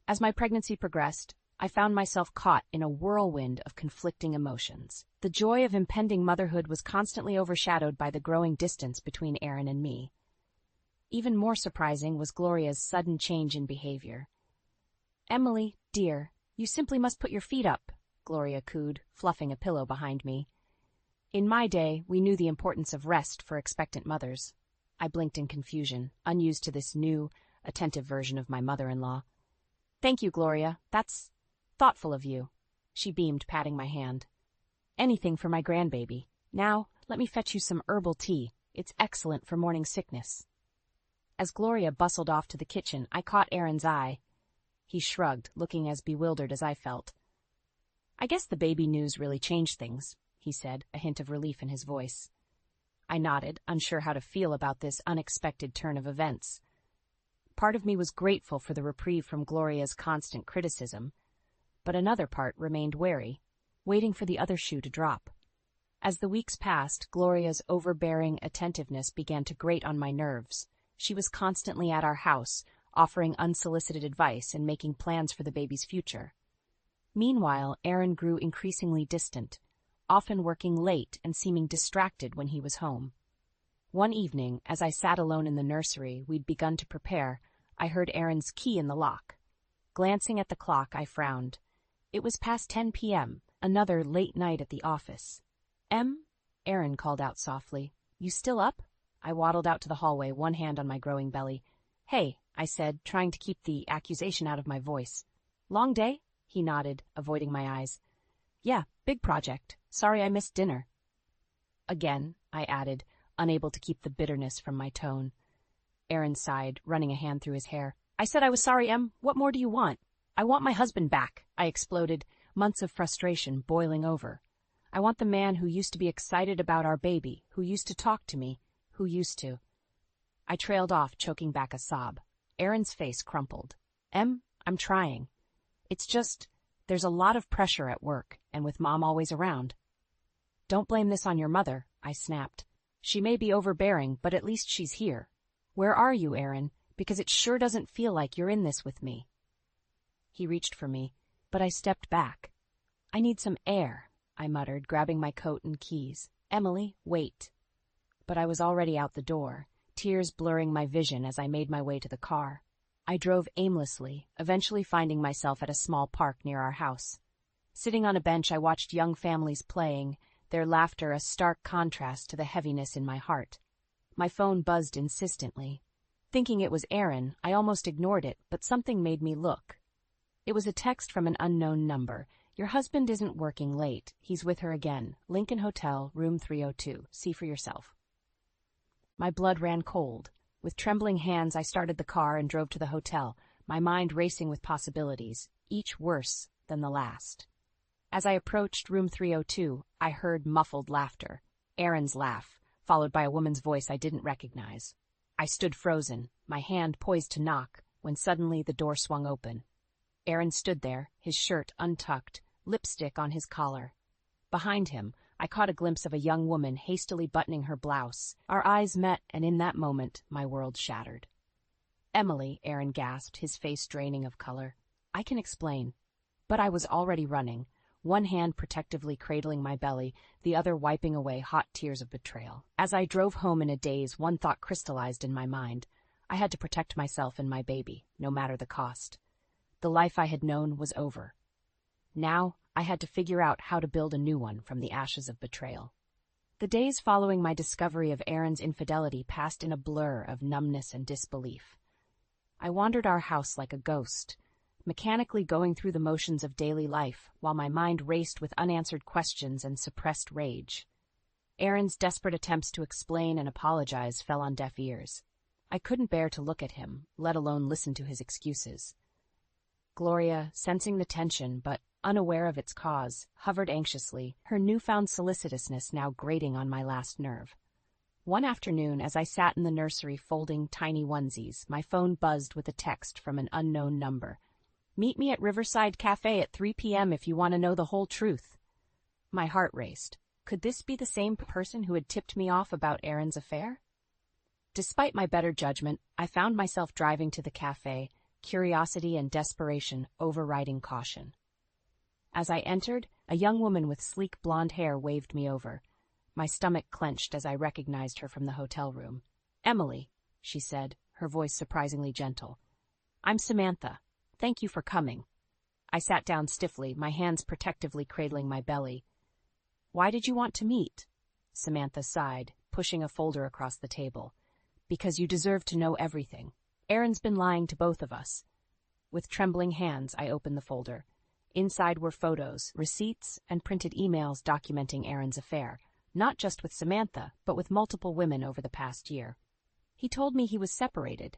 As my pregnancy progressed, I found myself caught in a whirlwind of conflicting emotions. The joy of impending motherhood was constantly overshadowed by the growing distance between Aaron and me. Even more surprising was Gloria's sudden change in behavior. "Emily, dear, you simply must put your feet up," Gloria cooed, fluffing a pillow behind me. In my day, we knew the importance of rest for expectant mothers. I blinked in confusion, unused to this new, attentive version of my mother-in-law. "Thank you, Gloria. That's thoughtful of you." She beamed, patting my hand. "Anything for my grandbaby. Now, let me fetch you some herbal tea. It's excellent for morning sickness." As Gloria bustled off to the kitchen, I caught Aaron's eye. He shrugged, looking as bewildered as I felt. "I guess the baby news really changed things," he said, a hint of relief in his voice. I nodded, unsure how to feel about this unexpected turn of events. Part of me was grateful for the reprieve from Gloria's constant criticism, but another part remained wary, waiting for the other shoe to drop. As the weeks passed, Gloria's overbearing attentiveness began to grate on my nerves. She was constantly at our house, offering unsolicited advice and making plans for the baby's future. Meanwhile, Aaron grew increasingly distant, often working late and seeming distracted when he was home. One evening, as I sat alone in the nursery we'd begun to prepare, I heard Aaron's key in the lock. Glancing at the clock, I frowned. It was past 10 p.m., another late night at the office. Aaron called out softly. "You still up?" I waddled out to the hallway, one hand on my growing belly. "Hey," I said, trying to keep the accusation out of my voice. "Long day?" He nodded, avoiding my eyes. "Yeah, big project. Sorry I missed dinner." "Again," I added, unable to keep the bitterness from my tone. Aaron sighed, running a hand through his hair. "I said I was sorry, Em. What more do you want?" "I want my husband back," I exploded, months of frustration boiling over. "I want the man who used to be excited about our baby, who used to talk to me, who used to—" I trailed off, choking back a sob. Aaron's face crumpled. "Em, I'm trying. It's just, There's a lot of pressure at work, and with Mom always around. Don't blame this on your mother, I snapped. She may be overbearing, but at least she's here. Where are you, Aaron? Because it sure doesn't feel like you're in this with me. He reached for me, but I stepped back. I need some air, I muttered, grabbing my coat and keys. Emily, wait. But I was already out the door, tears blurring my vision as I made my way to the car. I drove aimlessly, eventually finding myself at a small park near our house. Sitting on a bench, I watched young families playing, their laughter a stark contrast to the heaviness in my heart. My phone buzzed insistently. Thinking it was Aaron, I almost ignored it, but something made me look. It was a text from an unknown number. Your husband isn't working late. He's with her again. Lincoln Hotel, room 302. See for yourself. My blood ran cold. With trembling hands, I started the car and drove to the hotel, my mind racing with possibilities, each worse than the last. As I approached room 302, I heard muffled laughter. Aaron's laugh, followed by a woman's voice I didn't recognize. I stood frozen, my hand poised to knock, when suddenly the door swung open. Aaron stood there, his shirt untucked, lipstick on his collar. Behind him, I caught a glimpse of a young woman hastily buttoning her blouse. Our eyes met, and in that moment, my world shattered. Emily, Aaron gasped, his face draining of color. I can explain. But I was already running, one hand protectively cradling my belly, the other wiping away hot tears of betrayal. As I drove home in a daze, one thought crystallized in my mind. I had to protect myself and my baby, no matter the cost. The life I had known was over. Now, I had to figure out how to build a new one from the ashes of betrayal. The days following my discovery of Aaron's infidelity passed in a blur of numbness and disbelief. I wandered our house like a ghost, mechanically going through the motions of daily life while my mind raced with unanswered questions and suppressed rage. Aaron's desperate attempts to explain and apologize fell on deaf ears. I couldn't bear to look at him, let alone listen to his excuses. Gloria, sensing the tension but unaware of its cause, hovered anxiously, her newfound solicitousness now grating on my last nerve. One afternoon, as I sat in the nursery folding tiny onesies, my phone buzzed with a text from an unknown number. Meet me at Riverside Cafe at 3 p.m. if you want to know the whole truth. My heart raced. Could this be the same person who had tipped me off about Aaron's affair? Despite my better judgment, I found myself driving to the cafe, curiosity and desperation overriding caution. As I entered, a young woman with sleek blonde hair waved me over. My stomach clenched as I recognized her from the hotel room. Emily, she said, her voice surprisingly gentle. I'm Samantha. Thank you for coming. I sat down stiffly, my hands protectively cradling my belly. Why did you want to meet? Samantha sighed, pushing a folder across the table. Because you deserve to know everything. Aaron's been lying to both of us. With trembling hands, I opened the folder. Inside were photos, receipts, and printed emails documenting Aaron's affair, not just with Samantha, but with multiple women over the past year. He told me he was separated,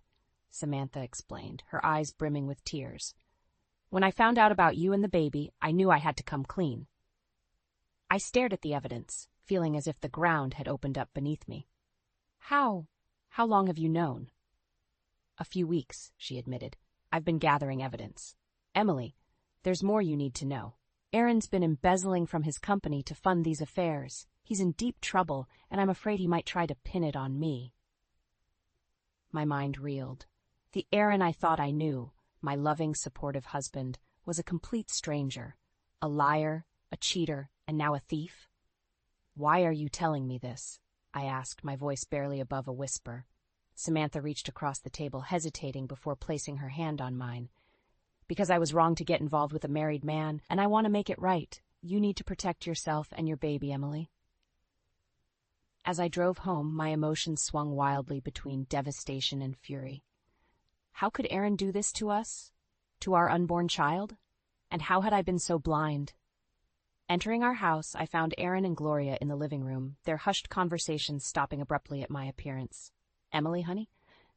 Samantha explained, her eyes brimming with tears. When I found out about you and the baby, I knew I had to come clean. I stared at the evidence, feeling as if the ground had opened up beneath me. How long have you known? A few weeks, she admitted. I've been gathering evidence. Emily, there's more you need to know. Aaron's been embezzling from his company to fund these affairs. He's in deep trouble, and I'm afraid he might try to pin it on me. My mind reeled. The Aaron I thought I knew, my loving, supportive husband, was a complete stranger. A liar, a cheater, and now a thief. Why are you telling me this? I asked, my voice barely above a whisper. Samantha reached across the table, hesitating before placing her hand on mine. Because I was wrong to get involved with a married man, and I want to make it right. You need to protect yourself and your baby, Emily. As I drove home, my emotions swung wildly between devastation and fury. How could Aaron do this to us? To our unborn child? And how had I been so blind? Entering our house, I found Aaron and Gloria in the living room, their hushed conversations stopping abruptly at my appearance. Emily, honey?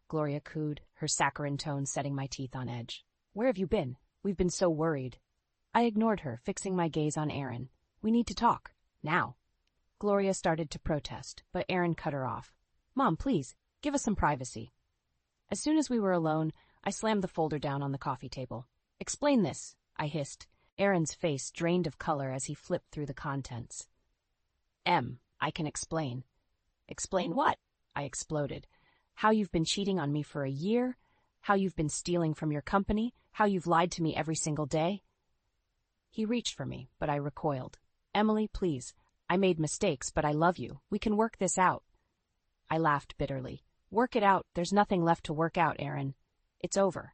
Gloria cooed, her saccharine tone setting my teeth on edge. Where have you been? We've been so worried. I ignored her, fixing my gaze on Aaron. We need to talk. Now. Gloria started to protest, but Aaron cut her off. Mom, please, give us some privacy. As soon as we were alone, I slammed the folder down on the coffee table. Explain this, I hissed, Aaron's face drained of color as he flipped through the contents. I can explain. Explain what? I exploded. How you've been cheating on me for a year? How you've been stealing from your company? How you've lied to me every single day? He reached for me, but I recoiled. Emily, please. I made mistakes, but I love you. We can work this out. I laughed bitterly. Work it out. There's nothing left to work out, Aaron. It's over.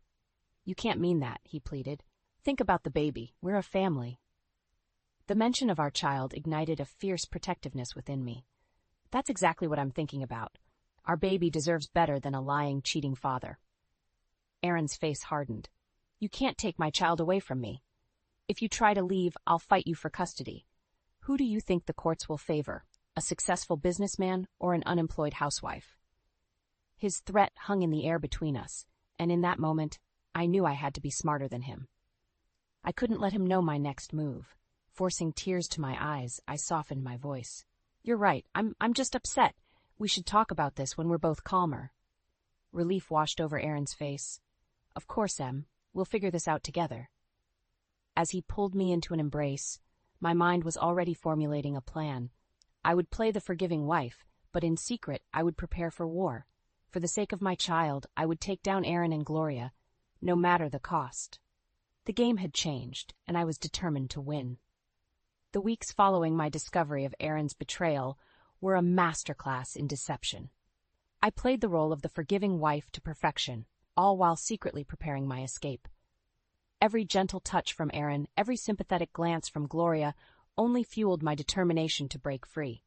You can't mean that, he pleaded. Think about the baby. We're a family. The mention of our child ignited a fierce protectiveness within me. That's exactly what I'm thinking about. Our baby deserves better than a lying, cheating father. Aaron's face hardened. You can't take my child away from me. If you try to leave, I'll fight you for custody. Who do you think the courts will favor? A successful businessman or an unemployed housewife? His threat hung in the air between us, and in that moment, I knew I had to be smarter than him. I couldn't let him know my next move. Forcing tears to my eyes, I softened my voice. You're right, I'm just upset. We should talk about this when we're both calmer. Relief washed over Aaron's face. Of course, Em. We'll figure this out together. As he pulled me into an embrace, my mind was already formulating a plan. I would play the forgiving wife, but in secret I would prepare for war. For the sake of my child, I would take down Aaron and Gloria, no matter the cost. The game had changed, and I was determined to win. The weeks following my discovery of Aaron's betrayal were a masterclass in deception. I played the role of the forgiving wife to perfection, all while secretly preparing my escape. Every gentle touch from Aaron, every sympathetic glance from Gloria only fueled my determination to break free.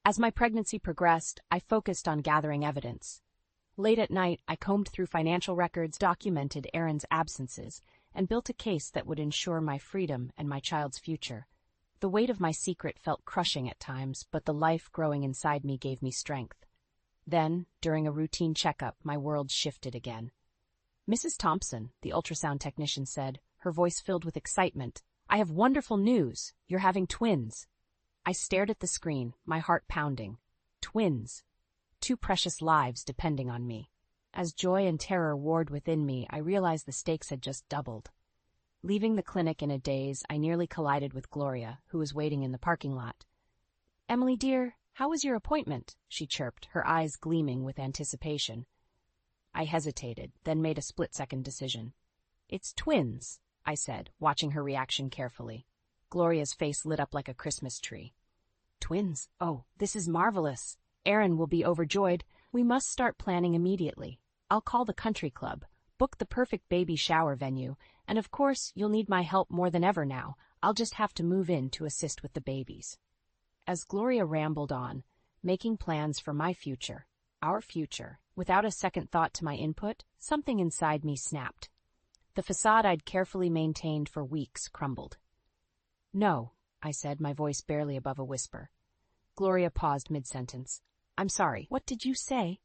As my pregnancy progressed, I focused on gathering evidence. Late at night, I combed through financial records, documented Aaron's absences, and built a case that would ensure my freedom and my child's future. The weight of my secret felt crushing at times, but the life growing inside me gave me strength. Then, during a routine checkup, my world shifted again. Mrs. Thompson, the ultrasound technician, said, her voice filled with excitement, I have wonderful news. You're having twins. I stared at the screen, my heart pounding. Twins. 2 precious lives depending on me. As joy and terror warred within me, I realized the stakes had just doubled. Leaving the clinic in a daze, I nearly collided with Gloria, who was waiting in the parking lot. Emily, dear, how was your appointment? She chirped, her eyes gleaming with anticipation. I hesitated, then made a split-second decision. It's twins, I said, watching her reaction carefully. Gloria's face lit up like a Christmas tree. Twins? Oh, this is marvelous. Aaron will be overjoyed. We must start planning immediately. I'll call the country club, book the perfect baby shower venue, and of course you'll need my help more than ever now. I'll just have to move in to assist with the babies. As Gloria rambled on, making plans for my future, our future, without a second thought to my input, something inside me snapped. The facade I'd carefully maintained for weeks crumbled. No, I said, my voice barely above a whisper. Gloria paused mid-sentence. I'm sorry, what did you say?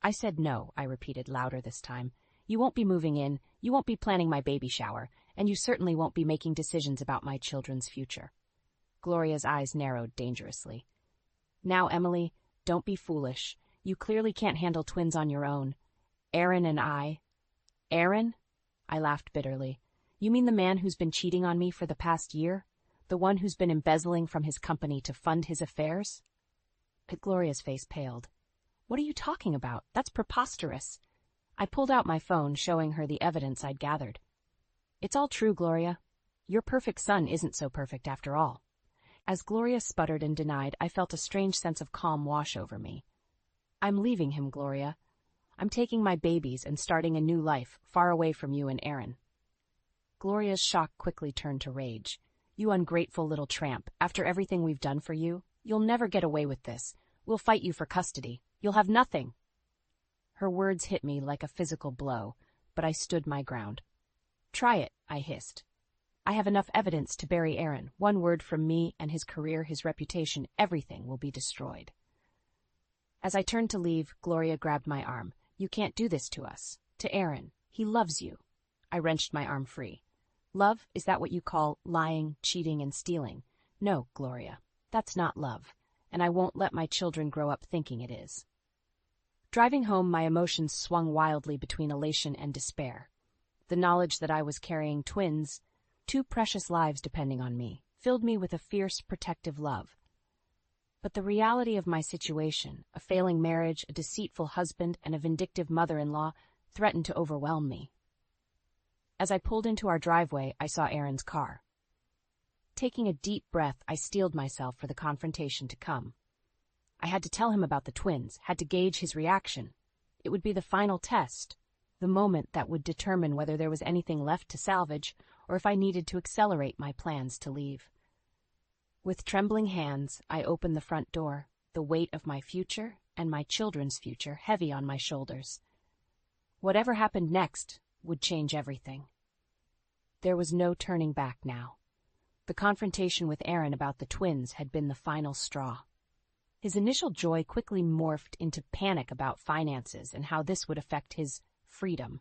I said no, I repeated louder this time. You won't be moving in, you won't be planning my baby shower, and you certainly won't be making decisions about my children's future. Gloria's eyes narrowed dangerously. Now, Emily, don't be foolish. You clearly can't handle twins on your own. Aaron and I... Aaron? I laughed bitterly. You mean the man who's been cheating on me for the past year? The one who's been embezzling from his company to fund his affairs? Gloria's face paled. What are you talking about? That's preposterous. I pulled out my phone, showing her the evidence I'd gathered. It's all true, Gloria. Your perfect son isn't so perfect after all. As Gloria sputtered and denied, I felt a strange sense of calm wash over me. I'm leaving him, Gloria. I'm taking my babies and starting a new life, far away from you and Aaron. Gloria's shock quickly turned to rage. You ungrateful little tramp, after everything we've done for you, you'll never get away with this. We'll fight you for custody. You'll have nothing. Her words hit me like a physical blow, but I stood my ground. Try it, I hissed. I have enough evidence to bury Aaron. One word from me and his career, his reputation, everything will be destroyed. As I turned to leave, Gloria grabbed my arm. You can't do this to us. To Aaron. He loves you. I wrenched my arm free. Love, is that what you call lying, cheating, and stealing? No, Gloria. That's not love, and I won't let my children grow up thinking it is. Driving home, my emotions swung wildly between elation and despair. The knowledge that I was carrying twins 2 precious lives depending on me, filled me with a fierce, protective love. But the reality of my situation, a failing marriage, a deceitful husband, and a vindictive mother-in-law, threatened to overwhelm me. As I pulled into our driveway, I saw Aaron's car. Taking a deep breath, I steeled myself for the confrontation to come. I had to tell him about the twins, had to gauge his reaction. It would be the final test, the moment that would determine whether there was anything left to salvage or if I needed to accelerate my plans to leave. With trembling hands, I opened the front door, the weight of my future and my children's future heavy on my shoulders. Whatever happened next would change everything. There was no turning back now. The confrontation with Aaron about the twins had been the final straw. His initial joy quickly morphed into panic about finances and how this would affect his freedom.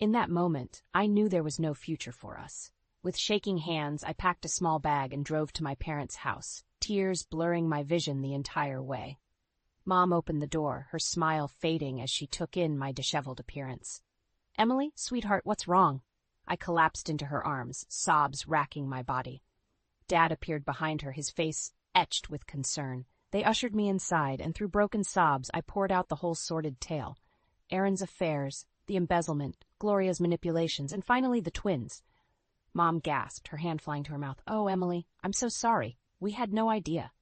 In that moment, I knew there was no future for us. With shaking hands, I packed a small bag and drove to my parents' house, tears blurring my vision the entire way. Mom opened the door, her smile fading as she took in my disheveled appearance. "Emily, sweetheart, what's wrong?" I collapsed into her arms, sobs racking my body. Dad appeared behind her, his face etched with concern. They ushered me inside, and through broken sobs, I poured out the whole sordid tale. Aaron's affairs, the embezzlement, Gloria's manipulations, and finally the twins. Mom gasped, her hand flying to her mouth. "Oh, Emily, I'm so sorry. We had no idea."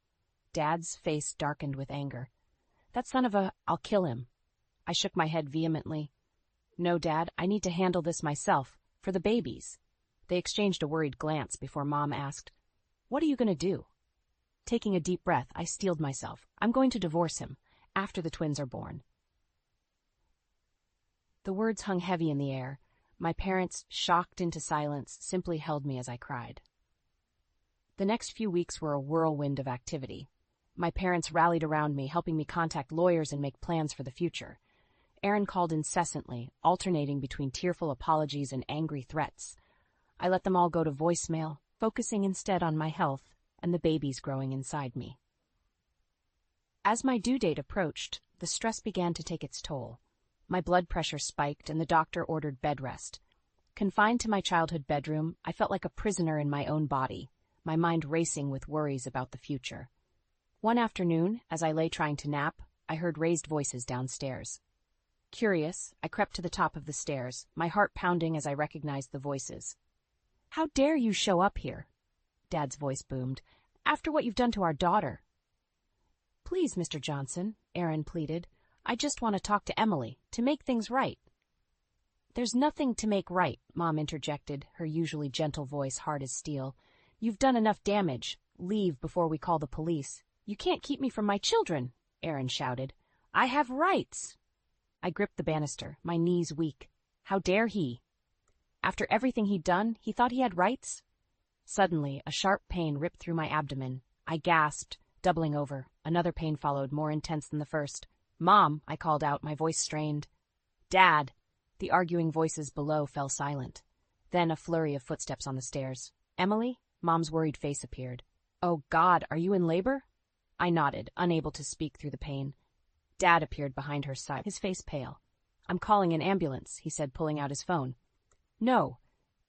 Dad's face darkened with anger. "That son of a... I'll kill him." I shook my head vehemently. "No, Dad, I need to handle this myself, for the babies." They exchanged a worried glance before Mom asked, "What are you going to do?" Taking a deep breath, I steeled myself. "I'm going to divorce him, after the twins are born." The words hung heavy in the air. My parents, shocked into silence, simply held me as I cried. The next few weeks were a whirlwind of activity. My parents rallied around me, helping me contact lawyers and make plans for the future. Aaron called incessantly, alternating between tearful apologies and angry threats. I let them all go to voicemail, focusing instead on my health and the babies growing inside me. As my due date approached, the stress began to take its toll. My blood pressure spiked and the doctor ordered bed rest. Confined to my childhood bedroom, I felt like a prisoner in my own body, my mind racing with worries about the future. One afternoon, as I lay trying to nap, I heard raised voices downstairs. Curious, I crept to the top of the stairs, my heart pounding as I recognized the voices. "How dare you show up here?" Dad's voice boomed. "After what you've done to our daughter." "Please, Mr. Johnson," Aaron pleaded. "I just want to talk to Emily, to make things right." "There's nothing to make right," Mom interjected, her usually gentle voice hard as steel. "You've done enough damage. Leave before we call the police." "You can't keep me from my children," Aaron shouted. "I have rights." I gripped the banister, my knees weak. How dare he? After everything he'd done, he thought he had rights? Suddenly, a sharp pain ripped through my abdomen. I gasped, doubling over. Another pain followed, more intense than the first. "Mom," I called out, my voice strained. "Dad." The arguing voices below fell silent. Then a flurry of footsteps on the stairs. "Emily?" Mom's worried face appeared. "Oh, God, are you in labor?" I nodded, unable to speak through the pain. Dad appeared behind her side, his face pale. "I'm calling an ambulance," he said, pulling out his phone. "No."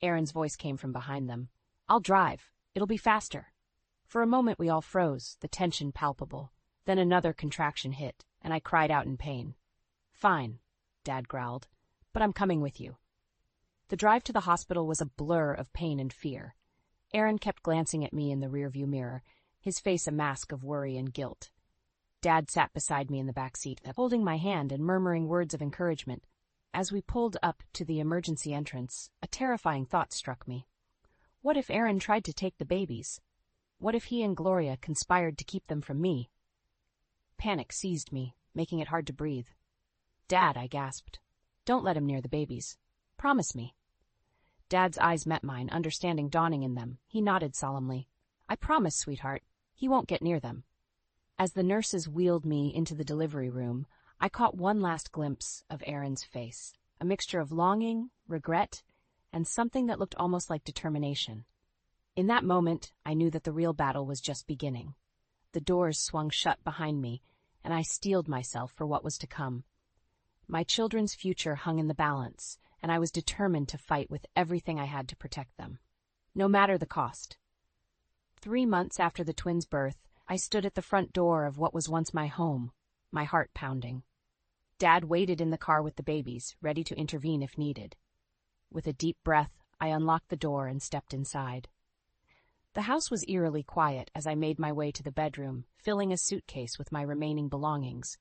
Aaron's voice came from behind them. "I'll drive. It'll be faster." For a moment we all froze, the tension palpable. Then another contraction hit, and I cried out in pain. "Fine," Dad growled, "but I'm coming with you." The drive to the hospital was a blur of pain and fear. Aaron kept glancing at me in the rearview mirror, his face a mask of worry and guilt. Dad sat beside me in the back seat, holding my hand and murmuring words of encouragement. As we pulled up to the emergency entrance, a terrifying thought struck me. What if Aaron tried to take the babies? What if he and Gloria conspired to keep them from me? Panic seized me, making it hard to breathe. "Dad," I gasped, "don't let him near the babies. Promise me." Dad's eyes met mine, understanding dawning in them. He nodded solemnly. "I promise, sweetheart. He won't get near them." As the nurses wheeled me into the delivery room, I caught one last glimpse of Aaron's face, a mixture of longing, regret, and something that looked almost like determination. In that moment, I knew that the real battle was just beginning. The doors swung shut behind me, and I steeled myself for what was to come. My children's future hung in the balance, and I was determined to fight with everything I had to protect them. no matter the cost. 3 months after the twins' birth, I stood at the front door of what was once my home, my heart pounding. Dad waited in the car with the babies, ready to intervene if needed. With a deep breath, I unlocked the door and stepped inside. The house was eerily quiet as I made my way to the bedroom, filling a suitcase with my remaining belongings.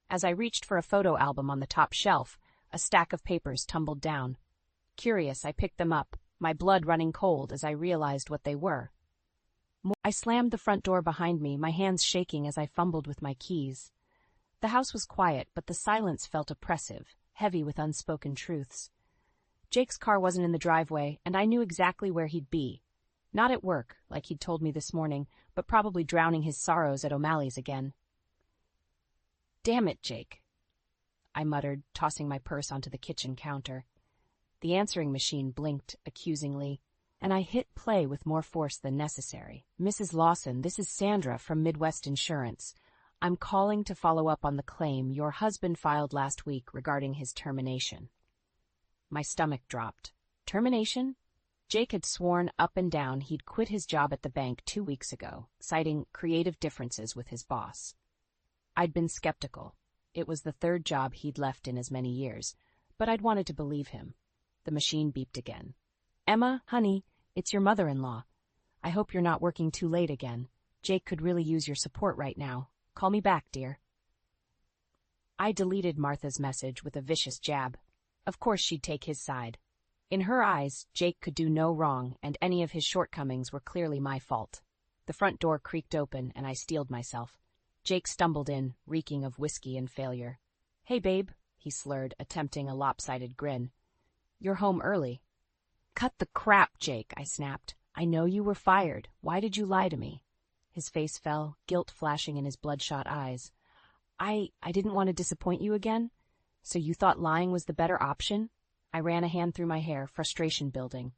As I reached for a photo album on the top shelf, a stack of papers tumbled down. Curious, I picked them up, my blood running cold as I realized what they were. I slammed the front door behind me, my hands shaking as I fumbled with my keys. The house was quiet, but the silence felt oppressive, heavy with unspoken truths. Jake's car wasn't in the driveway, and I knew exactly where he'd be. Not at work, like he'd told me this morning, but probably drowning his sorrows at O'Malley's again. "Damn it, Jake," I muttered, tossing my purse onto the kitchen counter. The answering machine blinked accusingly, and I hit play with more force than necessary. "Mrs. Lawson, this is Sandra from Midwest Insurance. I'm calling to follow up on the claim your husband filed last week regarding his termination." My stomach dropped. Termination? Jake had sworn up and down he'd quit his job at the bank 2 weeks ago, citing creative differences with his boss. I'd been skeptical. It was the 3rd job he'd left in as many years, but I'd wanted to believe him. The machine beeped again. "Emma, honey, it's your mother-in-law. I hope you're not working too late again. Jake could really use your support right now. Call me back, dear." I deleted Martha's message with a vicious jab. Of course she'd take his side. In her eyes, Jake could do no wrong, and any of his shortcomings were clearly my fault. The front door creaked open, and I steeled myself. Jake stumbled in, reeking of whiskey and failure. "Hey, babe," he slurred, attempting a lopsided grin. "You're home early." "Cut the crap, Jake," I snapped. "I know you were fired. Why did you lie to me?" His face fell, guilt flashing in his bloodshot eyes. I didn't want to disappoint you again? So you thought lying was the better option?" I ran a hand through my hair, frustration building.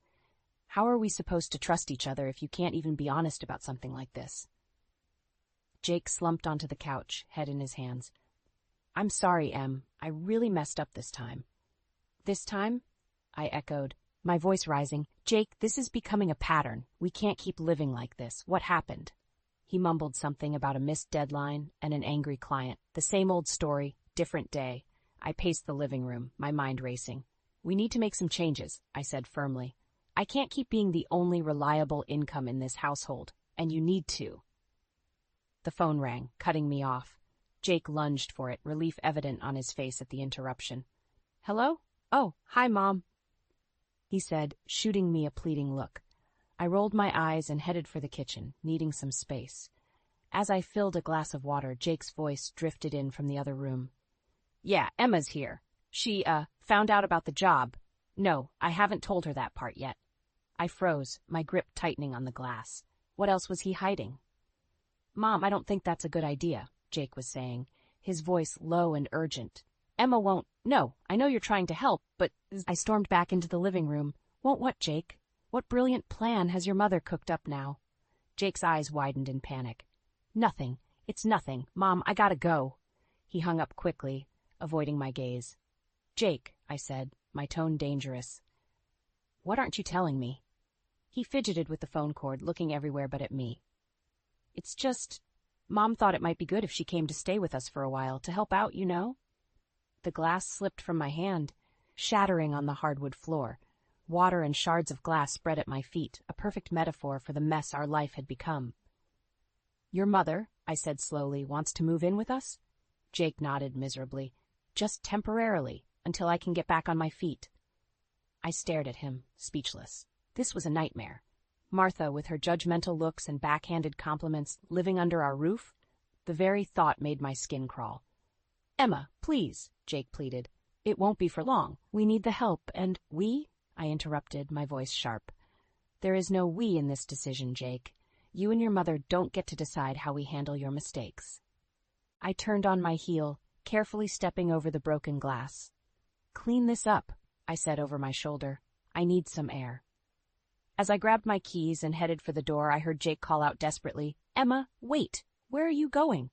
How are we supposed to trust each other if you can't even be honest about something like this? Jake slumped onto the couch, head in his hands. "I'm sorry, Em. I really messed up this time." "This time?" I echoed, my voice rising. "Jake, this is becoming a pattern. We can't keep living like this. What happened?" He mumbled something about a missed deadline and an angry client. The same old story, different day. I paced the living room, my mind racing. "We need to make some changes," I said firmly. "I can't keep being the only reliable income in this household, and you need to." The phone rang, cutting me off. Jake lunged for it, relief evident on his face at the interruption. "Hello? Oh, hi, Mom," he said, shooting me a pleading look. I rolled my eyes and headed for the kitchen, needing some space. As I filled a glass of water, Jake's voice drifted in from the other room. "Yeah, Emma's here. She, found out about the job. No, I haven't told her that part yet." I froze, my grip tightening on the glass. What else was he hiding? "Mom, I don't think that's a good idea," Jake was saying, his voice low and urgent. "Emma won't—" "No, I know you're trying to help, but—" I stormed back into the living room. "Won't what, Jake? What brilliant plan has your mother cooked up now?" Jake's eyes widened in panic. "Nothing. It's nothing. Mom, I gotta go." He hung up quickly, avoiding my gaze. "Jake," I said, my tone dangerous. "What aren't you telling me?" He fidgeted with the phone cord, looking everywhere but at me. "It's just, Mom thought it might be good if she came to stay with us for a while, to help out, you know?" The glass slipped from my hand, shattering on the hardwood floor. Water and shards of glass spread at my feet, a perfect metaphor for the mess our life had become. "Your mother," I said slowly, "wants to move in with us?" Jake nodded miserably. "Just temporarily, until I can get back on my feet." I stared at him, speechless. This was a nightmare. Martha, with her judgmental looks and backhanded compliments, living under our roof? The very thought made my skin crawl. "Emma, please," Jake pleaded. "It won't be for long. We need the help, and—" "We?" I interrupted, my voice sharp. "There is no we in this decision, Jake. You and your mother don't get to decide how we handle your mistakes." I turned on my heel, carefully stepping over the broken glass. "Clean this up," I said over my shoulder. "I need some air." As I grabbed my keys and headed for the door, I heard Jake call out desperately, "Emma, wait! Where are you going?"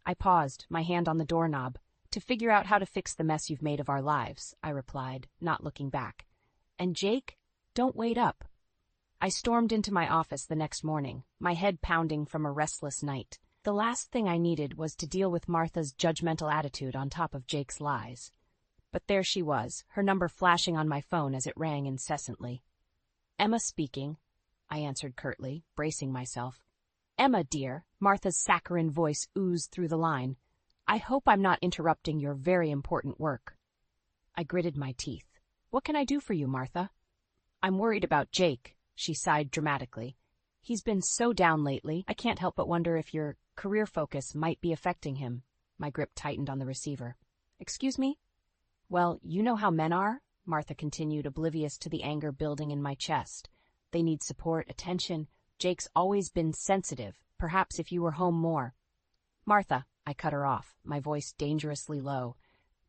I paused, my hand on the doorknob. "To figure out how to fix the mess you've made of our lives," I replied, not looking back. "And Jake, don't wait up." I stormed into my office the next morning, my head pounding from a restless night. The last thing I needed was to deal with Martha's judgmental attitude on top of Jake's lies. But there she was, her number flashing on my phone as it rang incessantly. "Emma speaking," I answered curtly, bracing myself. "Emma, dear," Martha's saccharine voice oozed through the line. "I hope I'm not interrupting your very important work." I gritted my teeth. "What can I do for you, Martha?" "I'm worried about Jake," she sighed dramatically. "He's been so down lately, I can't help but wonder if your career focus might be affecting him." My grip tightened on the receiver. "Excuse me?" "Well, you know how men are," Martha continued, oblivious to the anger building in my chest. "They need support, attention. Jake's always been sensitive. Perhaps if you were home more." "Martha," I cut her off, my voice dangerously low.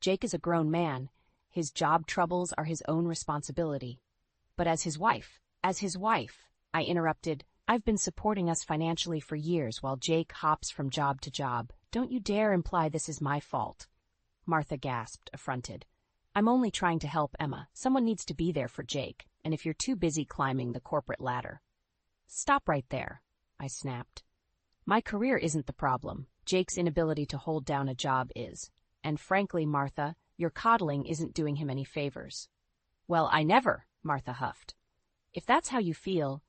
"Jake is a grown man. His job troubles are his own responsibility." "But as his wife," I interrupted, "I've been supporting us financially for years while Jake hops from job to job. Don't you dare imply this is my fault." Martha gasped, affronted. "I'm only trying to help, Emma. Someone needs to be there for Jake, and if you're too busy climbing the corporate ladder—" "Stop right there," I snapped. "My career isn't the problem. Jake's inability to hold down a job is. And frankly, Martha, your coddling isn't doing him any favors." "Well, I never," Martha huffed. "If that's how you feel,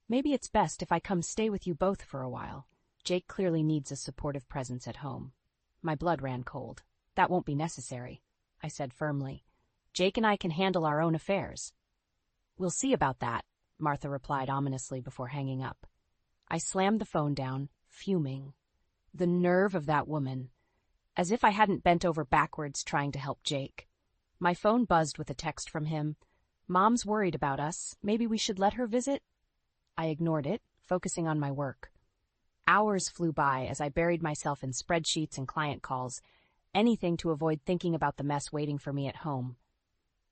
maybe it's best if I come stay with you both for a while. Jake clearly needs a supportive presence at home." My blood ran cold. "That won't be necessary," I said firmly. "Jake and I can handle our own affairs." "We'll see about that," Martha replied ominously before hanging up. I slammed the phone down, fuming. The nerve of that woman. As if I hadn't bent over backwards trying to help Jake. My phone buzzed with a text from him. "Mom's worried about us. Maybe we should let her visit?" I ignored it, focusing on my work. Hours flew by as I buried myself in spreadsheets and client calls, anything to avoid thinking about the mess waiting for me at home.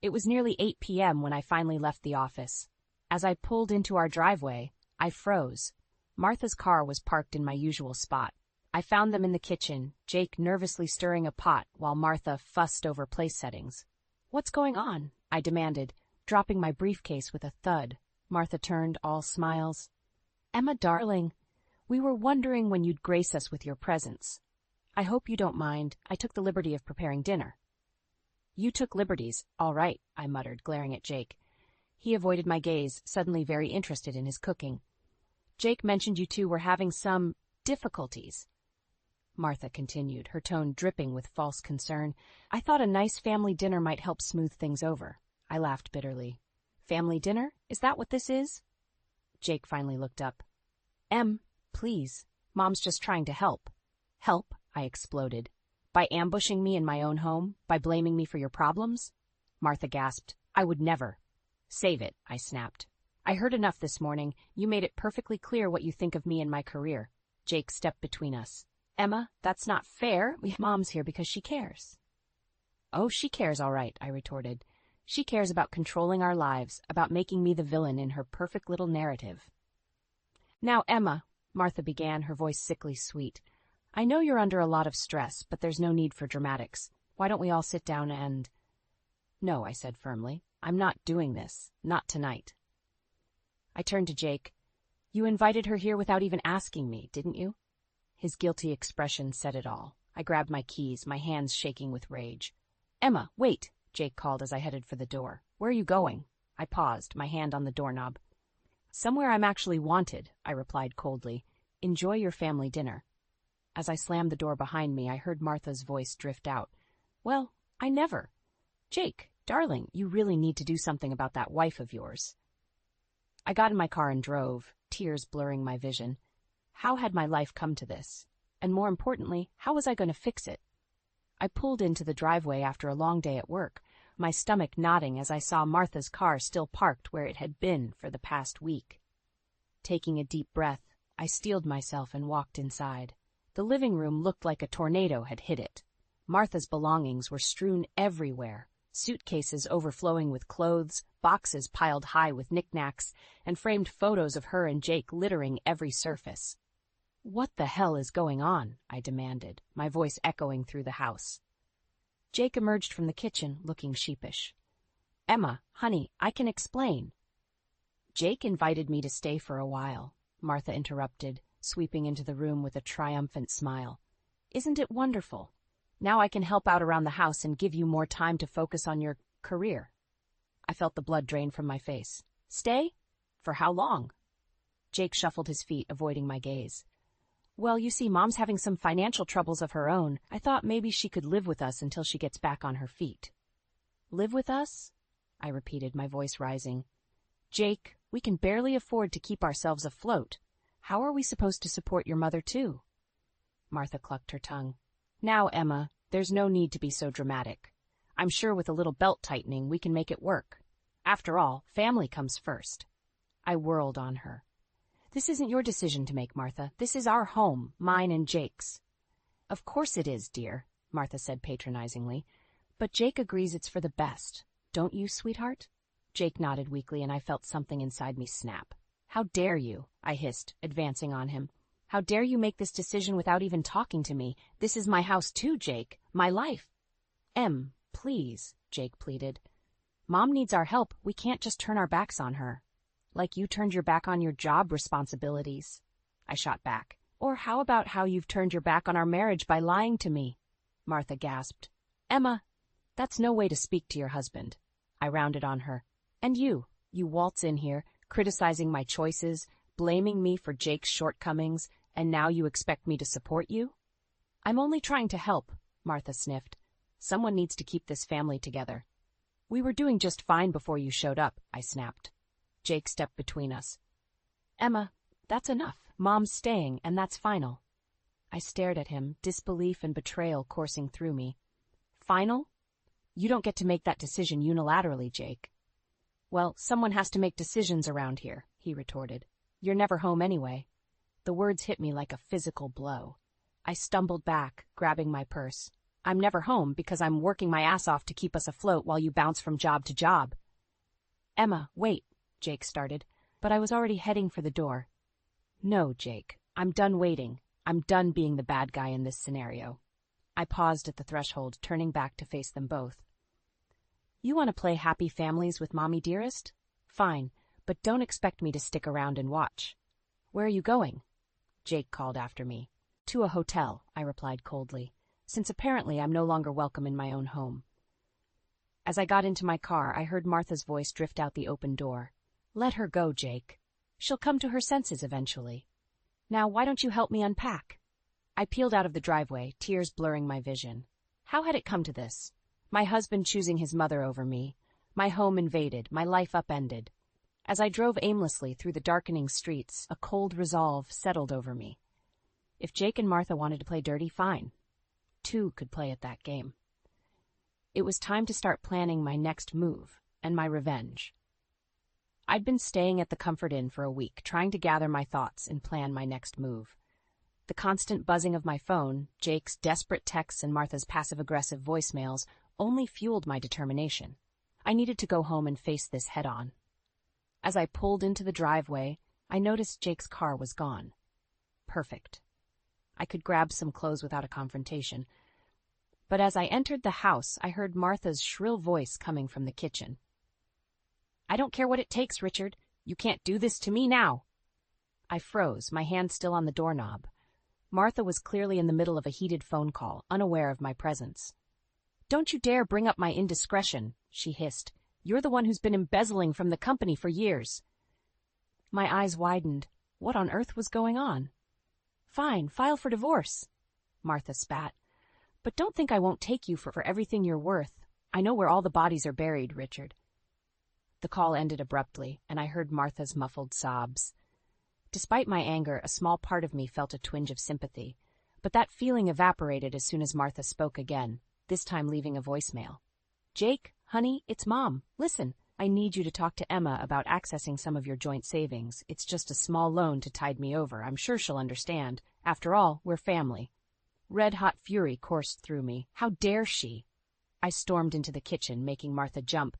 It was nearly 8 p.m. when I finally left the office. As I pulled into our driveway, I froze. Martha's car was parked in my usual spot. I found them in the kitchen, Jake nervously stirring a pot while Martha fussed over place settings. "What's going on?" I demanded, dropping my briefcase with a thud. Martha turned, all smiles. "Emma, darling, we were wondering when you'd grace us with your presence. I hope you don't mind. I took the liberty of preparing dinner." "You took liberties, all right," I muttered, glaring at Jake. He avoided my gaze, suddenly very interested in his cooking. "Jake mentioned you two were having some difficulties," Martha continued, her tone dripping with false concern. "I thought a nice family dinner might help smooth things over." I laughed bitterly. "Family dinner? Is that what this is?" Jake finally looked up. Please. Mom's just trying to help." "Help?" I exploded. "By ambushing me in my own home? By blaming me for your problems?" Martha gasped. "I would never." "Save it," I snapped. "I heard enough this morning. You made it perfectly clear what you think of me and my career." Jake stepped between us. "Emma, that's not fair. Mom's here because she cares." "Oh, she cares, all right," I retorted. "She cares about controlling our lives, about making me the villain in her perfect little narrative." "Now, Emma," Martha began, her voice sickly sweet, "I know you're under a lot of stress, but there's no need for dramatics. Why don't we all sit down and—" "No," I said firmly. "I'm not doing this. Not tonight." I turned to Jake. "You invited her here without even asking me, didn't you?" His guilty expression said it all. I grabbed my keys, my hands shaking with rage. "Emma, wait," Jake called as I headed for the door. "Where are you going?" I paused, my hand on the doorknob. "Somewhere I'm actually wanted," I replied coldly. "Enjoy your family dinner." As I slammed the door behind me, I heard Martha's voice drift out. "Well, I never. Jake, darling, you really need to do something about that wife of yours." I got in my car and drove, tears blurring my vision. How had my life come to this? And more importantly, how was I going to fix it? I pulled into the driveway after a long day at work, my stomach knotting as I saw Martha's car still parked where it had been for the past week. Taking a deep breath, I steeled myself and walked inside. The living room looked like a tornado had hit it. Martha's belongings were strewn everywhere, suitcases overflowing with clothes, boxes piled high with knickknacks, and framed photos of her and Jake littering every surface. "What the hell is going on?" I demanded, my voice echoing through the house. Jake emerged from the kitchen, looking sheepish. "Emma, honey, I can explain." Jake invited me to stay for a while, Martha interrupted, sweeping into the room with a triumphant smile. Isn't it wonderful? Now I can help out around the house and give you more time to focus on your career. I felt the blood drain from my face. Stay? For how long? Jake shuffled his feet, avoiding my gaze. Well, you see, Mom's having some financial troubles of her own. I thought maybe she could live with us until she gets back on her feet. Live with us? I repeated, my voice rising. Jake, we can barely afford to keep ourselves afloat. How are we supposed to support your mother, too? Martha clucked her tongue. Now, Emma, there's no need to be so dramatic. I'm sure with a little belt-tightening we can make it work. After all, family comes first. I whirled on her. This isn't your decision to make, Martha. This is our home, mine and Jake's. Of course it is, dear, Martha said patronizingly. But Jake agrees it's for the best. Don't you, sweetheart? Jake nodded weakly, and I felt something inside me snap. How dare you? I hissed, advancing on him. How dare you make this decision without even talking to me? This is my house too, Jake. My life. Please, Jake pleaded. Mom needs our help. We can't just turn our backs on her. Like you turned your back on your job responsibilities. I shot back. Or how about how you've turned your back on our marriage by lying to me? Martha gasped. Emma, that's no way to speak to your husband. I rounded on her. And you waltz in here, criticizing my choices, blaming me for Jake's shortcomings, and now you expect me to support you? I'm only trying to help, Martha sniffed. Someone needs to keep this family together. We were doing just fine before you showed up, I snapped. Jake stepped between us. Emma, that's enough. Mom's staying, and that's final. I stared at him, disbelief and betrayal coursing through me. Final? You don't get to make that decision unilaterally, Jake. Well, someone has to make decisions around here, he retorted. You're never home anyway. The words hit me like a physical blow. I stumbled back, grabbing my purse. I'm never home because I'm working my ass off to keep us afloat while you bounce from job to job. Emma, wait, Jake started, but I was already heading for the door. No, Jake, I'm done waiting. I'm done being the bad guy in this scenario. I paused at the threshold, turning back to face them both. You want to play happy families with Mommy Dearest? Fine, but don't expect me to stick around and watch. Where are you going? Jake called after me. To a hotel, I replied coldly, since apparently I'm no longer welcome in my own home. As I got into my car, I heard Martha's voice drift out the open door. Let her go, Jake. She'll come to her senses eventually. Now, why don't you help me unpack? I peeled out of the driveway, tears blurring my vision. How had it come to this? My husband choosing his mother over me, my home invaded, my life upended. As I drove aimlessly through the darkening streets, a cold resolve settled over me. If Jake and Martha wanted to play dirty, fine. Two could play at that game. It was time to start planning my next move and my revenge. I'd been staying at the Comfort Inn for a week, trying to gather my thoughts and plan my next move. The constant buzzing of my phone, Jake's desperate texts and Martha's passive-aggressive voicemails only fueled my determination. I needed to go home and face this head-on. As I pulled into the driveway, I noticed Jake's car was gone. Perfect. I could grab some clothes without a confrontation. But as I entered the house, I heard Martha's shrill voice coming from the kitchen. I don't care what it takes, Richard. You can't do this to me now. I froze, my hand still on the doorknob. Martha was clearly in the middle of a heated phone call, unaware of my presence. Don't you dare bring up my indiscretion, she hissed. You're the one who's been embezzling from the company for years. My eyes widened. What on earth was going on? Fine, file for divorce, Martha spat. But don't think I won't take you for everything you're worth. I know where all the bodies are buried, Richard. The call ended abruptly, and I heard Martha's muffled sobs. Despite my anger, a small part of me felt a twinge of sympathy, but that feeling evaporated as soon as Martha spoke again, this time leaving a voicemail. Jake, honey, it's Mom. Listen, I need you to talk to Emma about accessing some of your joint savings. It's just a small loan to tide me over. I'm sure she'll understand. After all, we're family. Red-hot fury coursed through me. How dare she? I stormed into the kitchen, making Martha jump.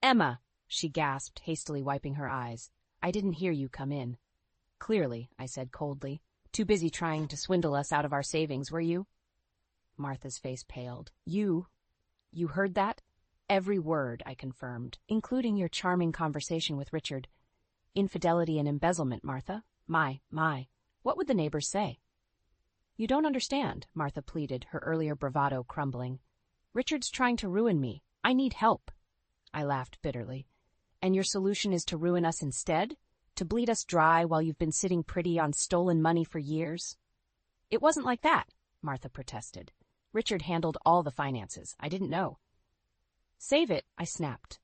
Emma, she gasped, hastily wiping her eyes. I didn't hear you come in. Clearly, I said coldly. Too busy trying to swindle us out of our savings, were you? Martha's face paled. You heard that? Every word, I confirmed, including your charming conversation with Richard. Infidelity and embezzlement, Martha. My. What would the neighbors say? You don't understand, Martha pleaded, her earlier bravado crumbling. Richard's trying to ruin me. I need help. I laughed bitterly. And your solution is to ruin us instead? To bleed us dry while you've been sitting pretty on stolen money for years? It wasn't like that, Martha protested. Richard handled all the finances. I didn't know. Save it, I snapped.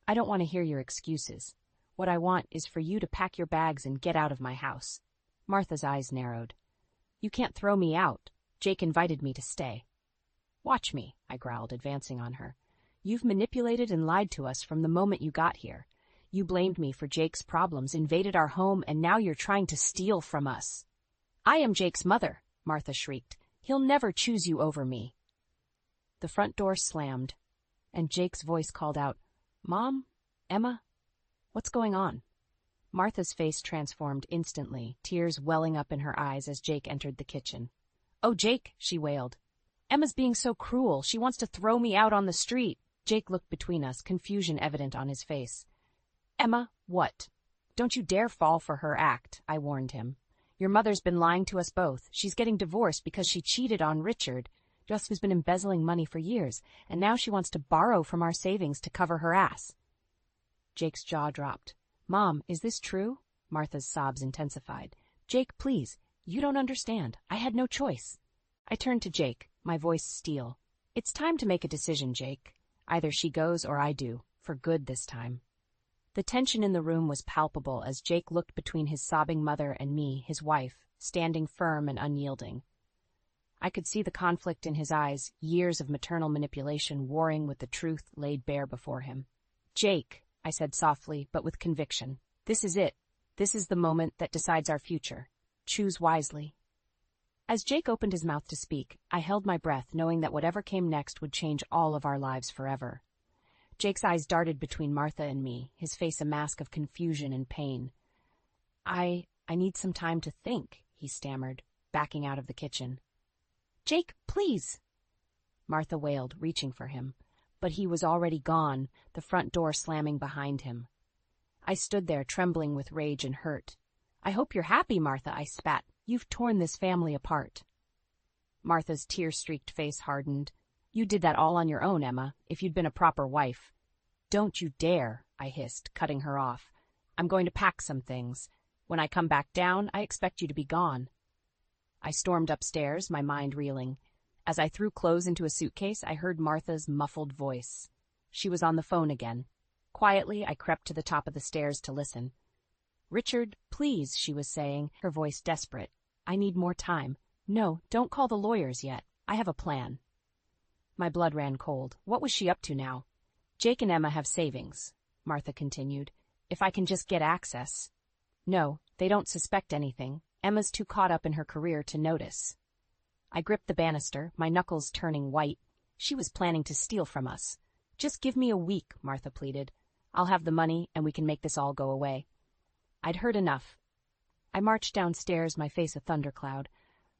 I don't want to hear your excuses. What I want is for you to pack your bags and get out of my house. Martha's eyes narrowed. You can't throw me out. Jake invited me to stay. Watch me, I growled, advancing on her. You've manipulated and lied to us from the moment you got here. You blamed me for Jake's problems, invaded our home, and now you're trying to steal from us. I am Jake's mother, Martha shrieked. He'll never choose you over me. The front door slammed, and Jake's voice called out, Mom? Emma? What's going on? Martha's face transformed instantly, tears welling up in her eyes as Jake entered the kitchen. Oh, Jake, she wailed. Emma's being so cruel. She wants to throw me out on the street. Jake looked between us, confusion evident on his face. Emma, what? Don't you dare fall for her act, I warned him. Your mother's been lying to us both. She's getting divorced because she cheated on Richard, just who's been embezzling money for years, and now she wants to borrow from our savings to cover her ass. Jake's jaw dropped. Mom, is this true? Martha's sobs intensified. Jake, please, you don't understand. I had no choice. I turned to Jake, my voice steel. It's time to make a decision, Jake. Either she goes or I do, for good this time. The tension in the room was palpable as Jake looked between his sobbing mother and me, his wife, standing firm and unyielding. I could see the conflict in his eyes, years of maternal manipulation warring with the truth laid bare before him. Jake, I said softly, but with conviction. This is it. This is the moment that decides our future. Choose wisely. As Jake opened his mouth to speak, I held my breath, knowing that whatever came next would change all of our lives forever. Jake's eyes darted between Martha and me, his face a mask of confusion and pain. I need some time to think, he stammered, backing out of the kitchen. Jake, please! Martha wailed, reaching for him. But he was already gone, the front door slamming behind him. I stood there, trembling with rage and hurt. I hope you're happy, Martha, I spat. You've torn this family apart. Martha's tear-streaked face hardened. You did that all on your own, Emma, if you'd been a proper wife. Don't you dare, I hissed, cutting her off. I'm going to pack some things. When I come back down, I expect you to be gone. I stormed upstairs, my mind reeling. As I threw clothes into a suitcase, I heard Martha's muffled voice. She was on the phone again. Quietly, I crept to the top of the stairs to listen. Richard, please, she was saying, her voice desperate. I need more time. No, don't call the lawyers yet. I have a plan. My blood ran cold. What was she up to now? Jake and Emma have savings, Martha continued. If I can just get access. No, they don't suspect anything. Emma's too caught up in her career to notice. I gripped the banister, my knuckles turning white. She was planning to steal from us. Just give me a week, Martha pleaded. I'll have the money and we can make this all go away. I'd heard enough. I marched downstairs, my face a thundercloud.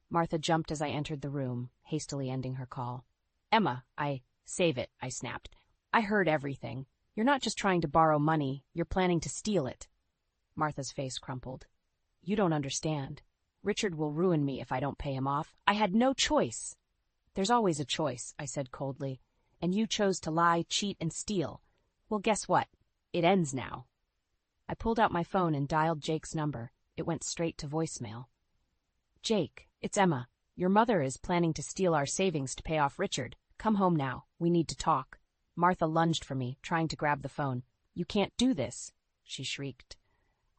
Martha jumped as I entered the room, hastily ending her call. Emma, save it, I snapped. I heard everything. You're not just trying to borrow money, you're planning to steal it. Martha's face crumpled. You don't understand. Richard will ruin me if I don't pay him off. I had no choice. There's always a choice, I said coldly. And you chose to lie, cheat, and steal. Well, guess what? It ends now. I pulled out my phone and dialed Jake's number. It went straight to voicemail. Jake, it's Emma. Your mother is planning to steal our savings to pay off Richard. Come home now. We need to talk. Martha lunged for me, trying to grab the phone. You can't do this, she shrieked.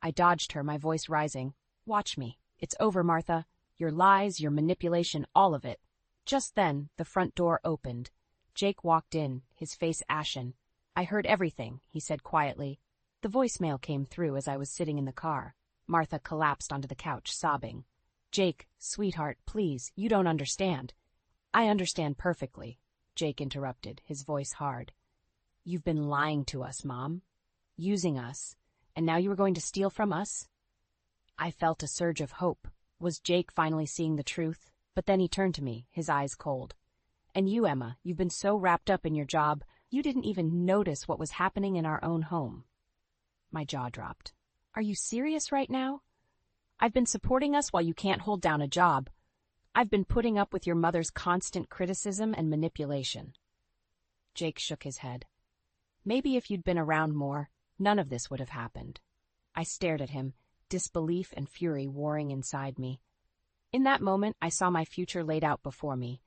I dodged her, my voice rising. Watch me. It's over, Martha. Your lies, your manipulation, all of it. Just then, the front door opened. Jake walked in, his face ashen. I heard everything, he said quietly. The voicemail came through as I was sitting in the car. Martha collapsed onto the couch, sobbing. Jake, sweetheart, please, you don't understand. I understand perfectly, Jake interrupted, his voice hard. You've been lying to us, Mom. Using us. And now you are going to steal from us? I felt a surge of hope. Was Jake finally seeing the truth? But then he turned to me, his eyes cold. And you, Emma, you've been so wrapped up in your job, you didn't even notice what was happening in our own home. My jaw dropped. Are you serious right now? I've been supporting us while you can't hold down a job. I've been putting up with your mother's constant criticism and manipulation. Jake shook his head. Maybe if you'd been around more, none of this would have happened. I stared at him, disbelief and fury warring inside me. In that moment, I saw my future laid out before me.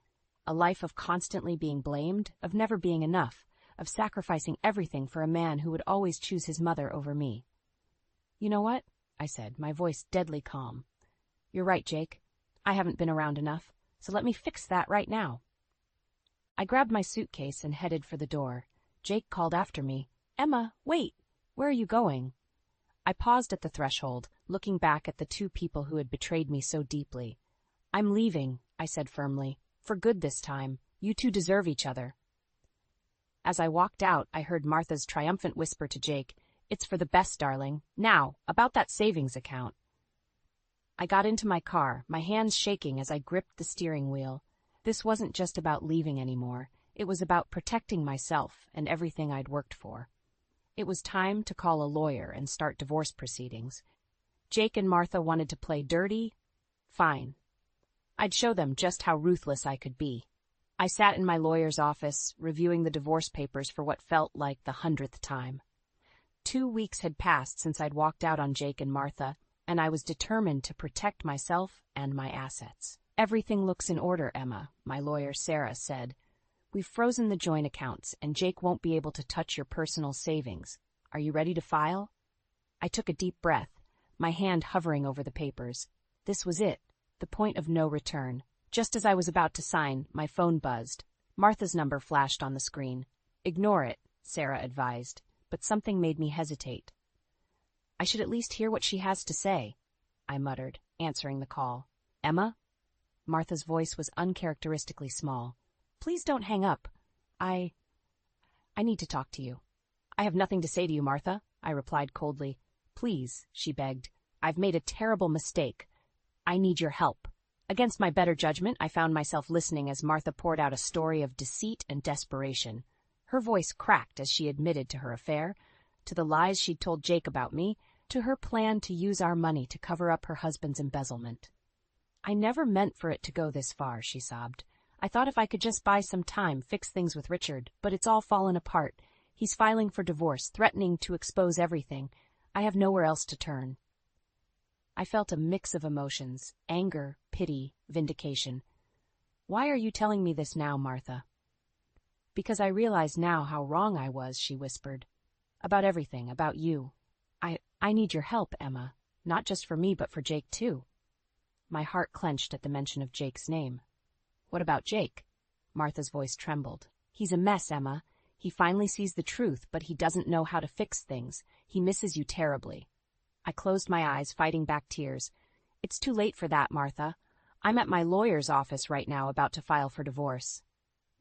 A life of constantly being blamed, of never being enough, of sacrificing everything for a man who would always choose his mother over me. You know what? I said, my voice deadly calm. You're right, Jake. I haven't been around enough, so let me fix that right now. I grabbed my suitcase and headed for the door. Jake called after me. Emma, wait! Where are you going? I paused at the threshold, looking back at the two people who had betrayed me so deeply. I'm leaving, I said firmly. For good this time. You two deserve each other. As I walked out, I heard Martha's triumphant whisper to Jake, It's for the best, darling. Now, about that savings account. I got into my car, my hands shaking as I gripped the steering wheel. This wasn't just about leaving anymore. It was about protecting myself and everything I'd worked for. It was time to call a lawyer and start divorce proceedings. Jake and Martha wanted to play dirty. Fine. I'd show them just how ruthless I could be. I sat in my lawyer's office, reviewing the divorce papers for what felt like the 100th time. 2 weeks had passed since I'd walked out on Jake and Martha, and I was determined to protect myself and my assets. Everything looks in order, Emma, my lawyer Sarah said. We've frozen the joint accounts, and Jake won't be able to touch your personal savings. Are you ready to file? I took a deep breath, my hand hovering over the papers. This was it, the point of no return. Just as I was about to sign, my phone buzzed. Martha's number flashed on the screen. Ignore it, Sarah advised, but something made me hesitate. I should at least hear what she has to say, I muttered, answering the call. Emma? Martha's voice was uncharacteristically small. Please don't hang up. I need to talk to you. I have nothing to say to you, Martha, I replied coldly. Please, she begged. I've made a terrible mistake. I need your help. Against my better judgment, I found myself listening as Martha poured out a story of deceit and desperation. Her voice cracked as she admitted to her affair, to the lies she'd told Jake about me, to her plan to use our money to cover up her husband's embezzlement. I never meant for it to go this far, she sobbed. I thought if I could just buy some time, fix things with Richard, but it's all fallen apart. He's filing for divorce, threatening to expose everything. I have nowhere else to turn. I felt a mix of emotions, anger, pity, vindication. Why are you telling me this now, Martha? Because I realize now how wrong I was, she whispered. About everything, about you. I need your help, Emma. Not just for me, but for Jake, too. My heart clenched at the mention of Jake's name. What about Jake? Martha's voice trembled. He's a mess, Emma. He finally sees the truth, but he doesn't know how to fix things. He misses you terribly. I closed my eyes, fighting back tears. It's too late for that, Martha. I'm at my lawyer's office right now, about to file for divorce.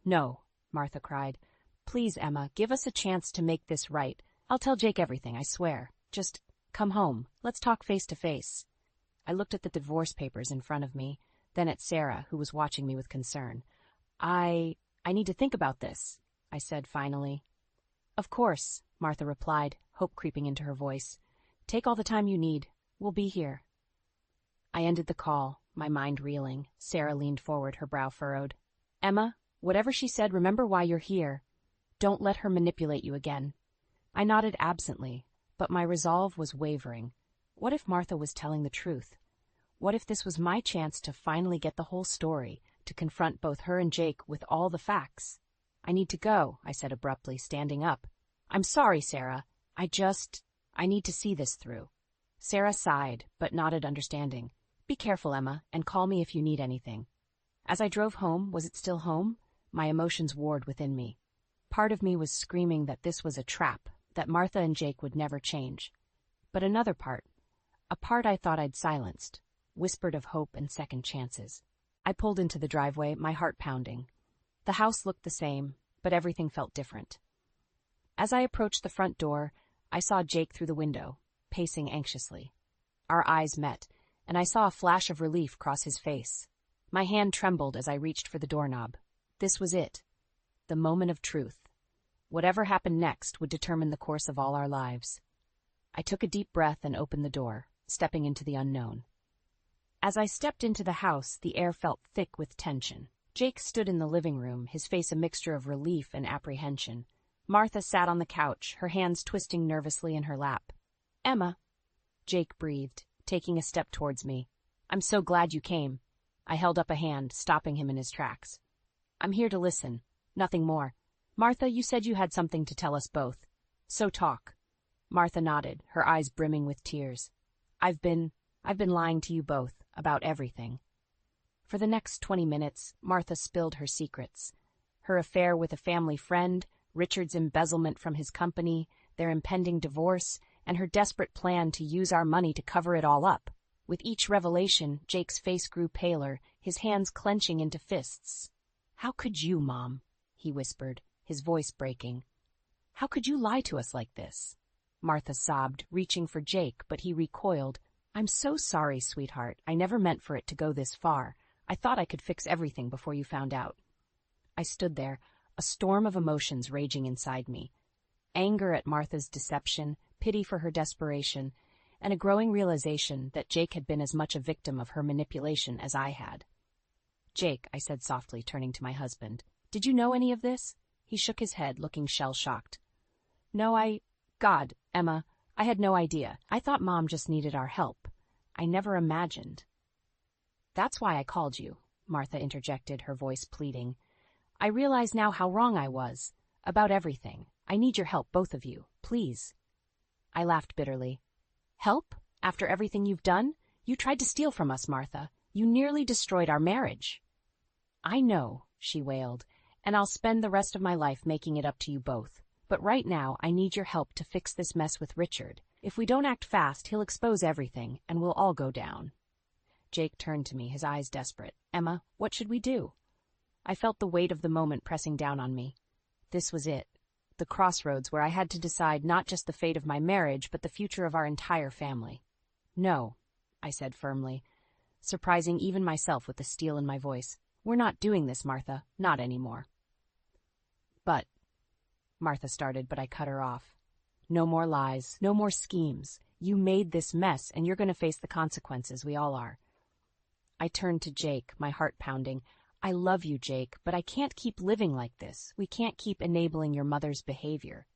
No, Martha cried. Please, Emma, give us a chance to make this right. I'll tell Jake everything, I swear. Just come home. Let's talk face to face. I looked at the divorce papers in front of me, then at Sarah, who was watching me with concern. I need to think about this, I said finally. Of course, Martha replied, hope creeping into her voice. Take all the time you need. We'll be here. I ended the call, my mind reeling. Sarah leaned forward, her brow furrowed. Emma, whatever she said, remember why you're here. Don't let her manipulate you again. I nodded absently, but my resolve was wavering. What if Martha was telling the truth? What if this was my chance to finally get the whole story, to confront both her and Jake with all the facts? I need to go, I said abruptly, standing up. I'm sorry, Sarah. I need to see this through. Sarah sighed, but nodded understanding. Be careful, Emma, and call me if you need anything. As I drove home, was it still home? My emotions warred within me. Part of me was screaming that this was a trap, that Martha and Jake would never change. But another part, a part I thought I'd silenced, whispered of hope and second chances. I pulled into the driveway, my heart pounding. The house looked the same, but everything felt different. As I approached the front door, I saw Jake through the window, pacing anxiously. Our eyes met, and I saw a flash of relief cross his face. My hand trembled as I reached for the doorknob. This was it, the moment of truth. Whatever happened next would determine the course of all our lives. I took a deep breath and opened the door, stepping into the unknown. As I stepped into the house, the air felt thick with tension. Jake stood in the living room, his face a mixture of relief and apprehension. Martha sat on the couch, her hands twisting nervously in her lap. "Emma," Jake breathed, taking a step towards me. "I'm so glad you came." I held up a hand, stopping him in his tracks. "I'm here to listen. Nothing more. Martha, you said you had something to tell us both. So talk." Martha nodded, her eyes brimming with tears. I've been lying to you both about everything." For the next 20 minutes, Martha spilled her secrets. Her affair with a family friend, Richard's embezzlement from his company, their impending divorce, and her desperate plan to use our money to cover it all up. With each revelation, Jake's face grew paler, his hands clenching into fists. "How could you, Mom?" he whispered, his voice breaking. "How could you lie to us like this?" Martha sobbed, reaching for Jake, but he recoiled. "I'm so sorry, sweetheart. I never meant for it to go this far. I thought I could fix everything before you found out." I stood there, a storm of emotions raging inside me. Anger at Martha's deception, pity for her desperation, and a growing realization that Jake had been as much a victim of her manipulation as I had. "Jake," I said softly, turning to my husband, "did you know any of this?" He shook his head, looking shell-shocked. "No, God, Emma, I had no idea. I thought Mom just needed our help. I never imagined." "That's why I called you," Martha interjected, her voice pleading. "I realize now how wrong I was. About everything. I need your help, both of you. Please." I laughed bitterly. "Help? After everything you've done? You tried to steal from us, Martha. You nearly destroyed our marriage." "I know," she wailed, "and I'll spend the rest of my life making it up to you both. But right now, I need your help to fix this mess with Richard. If we don't act fast, he'll expose everything, and we'll all go down." Jake turned to me, his eyes desperate. "Emma, what should we do?" I felt the weight of the moment pressing down on me. This was it. The crossroads where I had to decide not just the fate of my marriage, but the future of our entire family. "No," I said firmly, surprising even myself with the steel in my voice. "We're not doing this, Martha. Not anymore." "But," Martha started, but I cut her off. "No more lies, no more schemes. You made this mess, and you're going to face the consequences. We all are." I turned to Jake, my heart pounding. "I love you, Jake, but I can't keep living like this. We can't keep enabling your mother's behavior."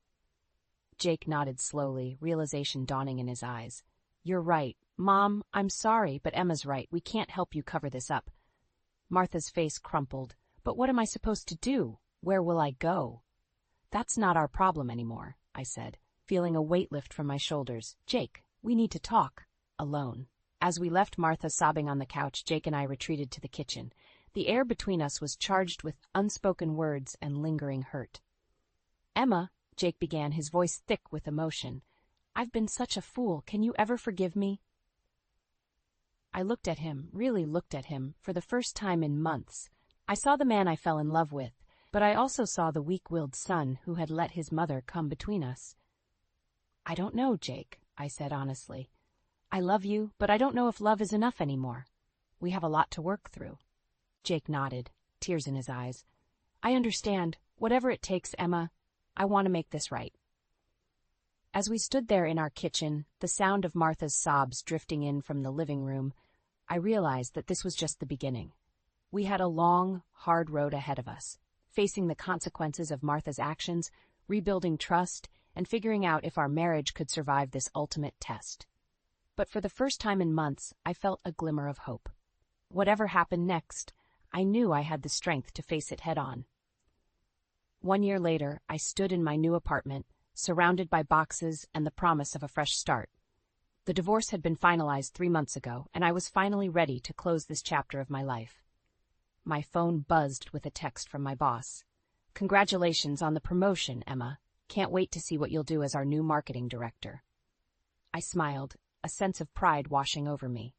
Jake nodded slowly, realization dawning in his eyes. "You're right. Mom, I'm sorry, but Emma's right. We can't help you cover this up." Martha's face crumpled. "But what am I supposed to do? Where will I go?" "That's not our problem anymore," I said, feeling a weight lift from my shoulders. "Jake, we need to talk. Alone." As we left Martha sobbing on the couch, Jake and I retreated to the kitchen. The air between us was charged with unspoken words and lingering hurt. "Emma," Jake began, his voice thick with emotion, "I've been such a fool. Can you ever forgive me?" I looked at him, really looked at him, for the first time in months. I saw the man I fell in love with, but I also saw the weak-willed son who had let his mother come between us. "I don't know, Jake," I said honestly. "I love you, but I don't know if love is enough anymore. We have a lot to work through." Jake nodded, tears in his eyes. "I understand. Whatever it takes, Emma. I want to make this right." As we stood there in our kitchen, the sound of Martha's sobs drifting in from the living room, I realized that this was just the beginning. We had a long, hard road ahead of us, facing the consequences of Martha's actions, rebuilding trust, and figuring out if our marriage could survive this ultimate test. But for the first time in months, I felt a glimmer of hope. Whatever happened next, I knew I had the strength to face it head-on. 1 year later, I stood in my new apartment, surrounded by boxes and the promise of a fresh start. The divorce had been finalized 3 months ago, and I was finally ready to close this chapter of my life. My phone buzzed with a text from my boss. "Congratulations on the promotion, Emma. Can't wait to see what you'll do as our new marketing director." I smiled, a sense of pride washing over me.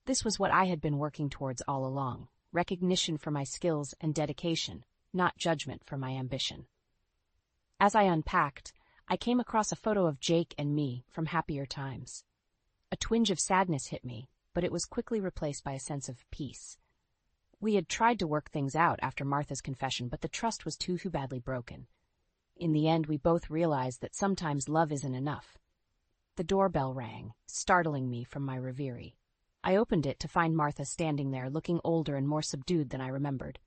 This was what I had been working towards all along, recognition for my skills and dedication, not judgment for my ambition. As I unpacked, I came across a photo of Jake and me from happier times. A twinge of sadness hit me, but it was quickly replaced by a sense of peace. We had tried to work things out after Martha's confession, but the trust was too badly broken. In the end, we both realized that sometimes love isn't enough. The doorbell rang, startling me from my reverie. I opened it to find Martha standing there, looking older and more subdued than I remembered.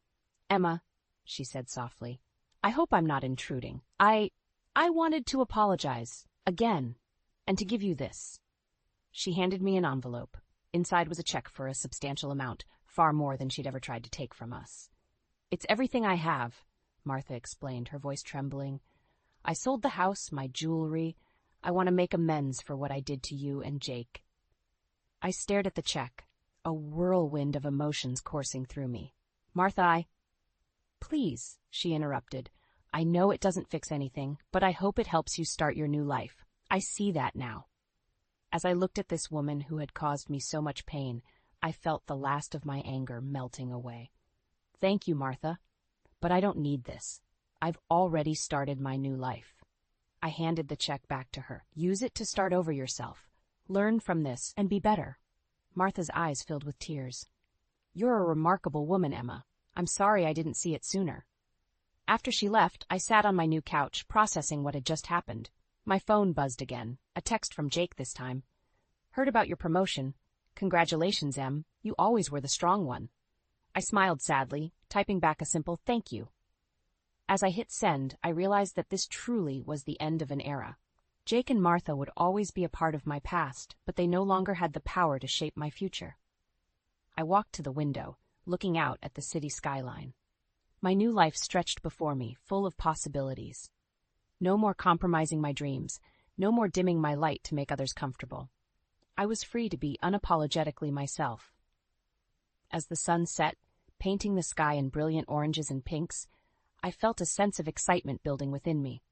"Emma," she said softly, "I hope I'm not intruding. I wanted to apologize, again, and to give you this." She handed me an envelope. Inside was a check for a substantial amount, far more than she'd ever tried to take from us. "It's everything I have," Martha explained, her voice trembling. "I sold the house, my jewelry. I want to make amends for what I did to you and Jake." I stared at the check, a whirlwind of emotions coursing through me. "Martha, Please," she interrupted. "I know it doesn't fix anything, but I hope it helps you start your new life. I see that now." As I looked at this woman who had caused me so much pain, I felt the last of my anger melting away. "Thank you, Martha, but I don't need this. I've already started my new life." I handed the check back to her. "Use it to start over yourself. Learn from this and be better." Martha's eyes filled with tears. "You're a remarkable woman, Emma. I'm sorry I didn't see it sooner." After she left, I sat on my new couch, processing what had just happened. My phone buzzed again, a text from Jake this time. "Heard about your promotion. Congratulations, Em. You always were the strong one." I smiled sadly, typing back a simple "thank you." As I hit send, I realized that this truly was the end of an era. Jake and Martha would always be a part of my past, but they no longer had the power to shape my future. I walked to the window, looking out at the city skyline. My new life stretched before me, full of possibilities. No more compromising my dreams, no more dimming my light to make others comfortable. I was free to be unapologetically myself. As the sun set, painting the sky in brilliant oranges and pinks, I felt a sense of excitement building within me.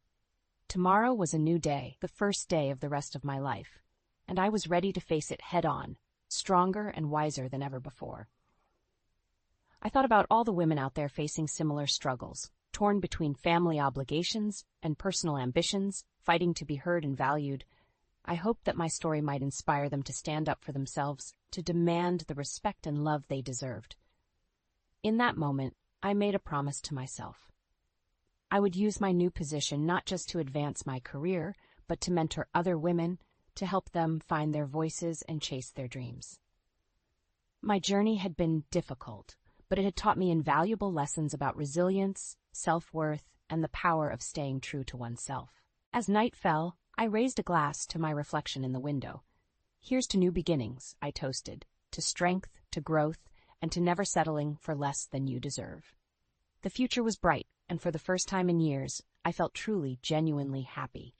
Tomorrow was a new day, the first day of the rest of my life, and I was ready to face it head-on, stronger and wiser than ever before. I thought about all the women out there facing similar struggles, torn between family obligations and personal ambitions, fighting to be heard and valued. I hoped that my story might inspire them to stand up for themselves, to demand the respect and love they deserved. In that moment, I made a promise to myself. I would use my new position not just to advance my career, but to mentor other women, to help them find their voices and chase their dreams. My journey had been difficult, but it had taught me invaluable lessons about resilience, self-worth, and the power of staying true to oneself. As night fell, I raised a glass to my reflection in the window. "Here's to new beginnings," I toasted, "to strength, to growth, and to never settling for less than you deserve." The future was bright, and for the first time in years, I felt truly, genuinely happy.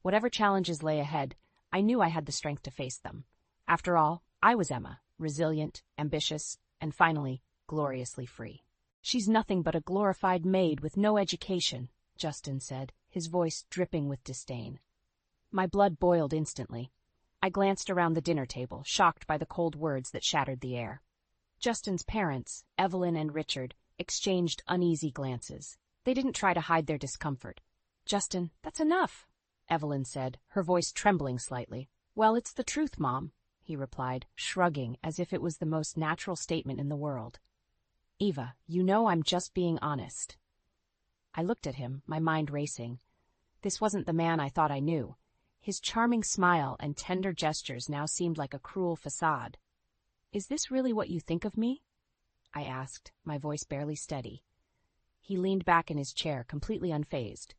Whatever challenges lay ahead, I knew I had the strength to face them. After all, I was Emma, resilient, ambitious, and finally, gloriously free. "She's nothing but a glorified maid with no education," Justin said, his voice dripping with disdain. My blood boiled instantly. I glanced around the dinner table, shocked by the cold words that shattered the air. Justin's parents, Evelyn and Richard, exchanged uneasy glances. They didn't try to hide their discomfort. "Justin, that's enough," Evelyn said, her voice trembling slightly. "Well, it's the truth, Mom," he replied, shrugging as if it was the most natural statement in the world. "Eva, you know I'm just being honest." I looked at him, my mind racing. This wasn't the man I thought I knew. His charming smile and tender gestures now seemed like a cruel facade. "Is this really what you think of me?" I asked, my voice barely steady. He leaned back in his chair, completely unfazed.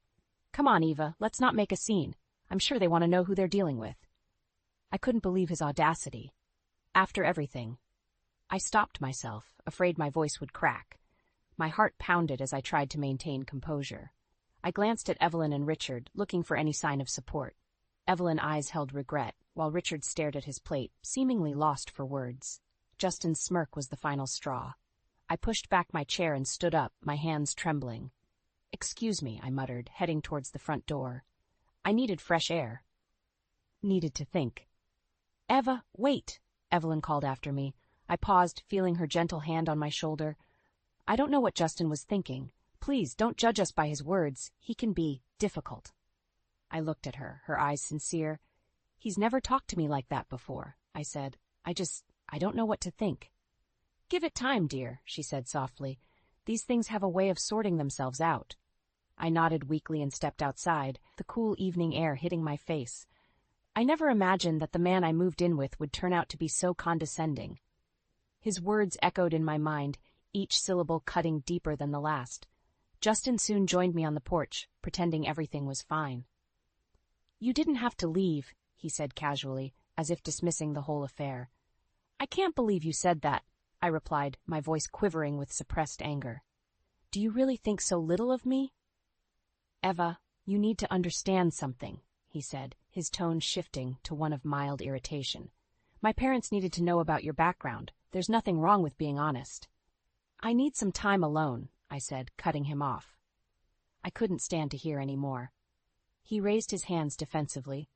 "Come on, Eva, let's not make a scene. I'm sure they want to know who they're dealing with." I couldn't believe his audacity. After everything. I stopped myself, afraid my voice would crack. My heart pounded as I tried to maintain composure. I glanced at Evelyn and Richard, looking for any sign of support. Evelyn's eyes held regret, while Richard stared at his plate, seemingly lost for words. Justin's smirk was the final straw. I pushed back my chair and stood up, my hands trembling. "Excuse me," I muttered, heading towards the front door. I needed fresh air. Needed to think. "Eva, wait," Evelyn called after me. I paused, feeling her gentle hand on my shoulder. "I don't know what Justin was thinking. Please, don't judge us by his words. He can be difficult." I looked at her, her eyes sincere. "He's never talked to me like that before," I said. I don't know what to think." "Give it time, dear," she said softly. "These things have a way of sorting themselves out." I nodded weakly and stepped outside, the cool evening air hitting my face. I never imagined that the man I moved in with would turn out to be so condescending. His words echoed in my mind, each syllable cutting deeper than the last. Justin soon joined me on the porch, pretending everything was fine. "You didn't have to leave," he said casually, as if dismissing the whole affair. "I can't believe you said that," I replied, my voice quivering with suppressed anger. "Do you really think so little of me?" "Eva, you need to understand something," he said, his tone shifting to one of mild irritation. "My parents needed to know about your background. There's nothing wrong with being honest." "I need some time alone," I said, cutting him off. I couldn't stand to hear any more. He raised his hands defensively.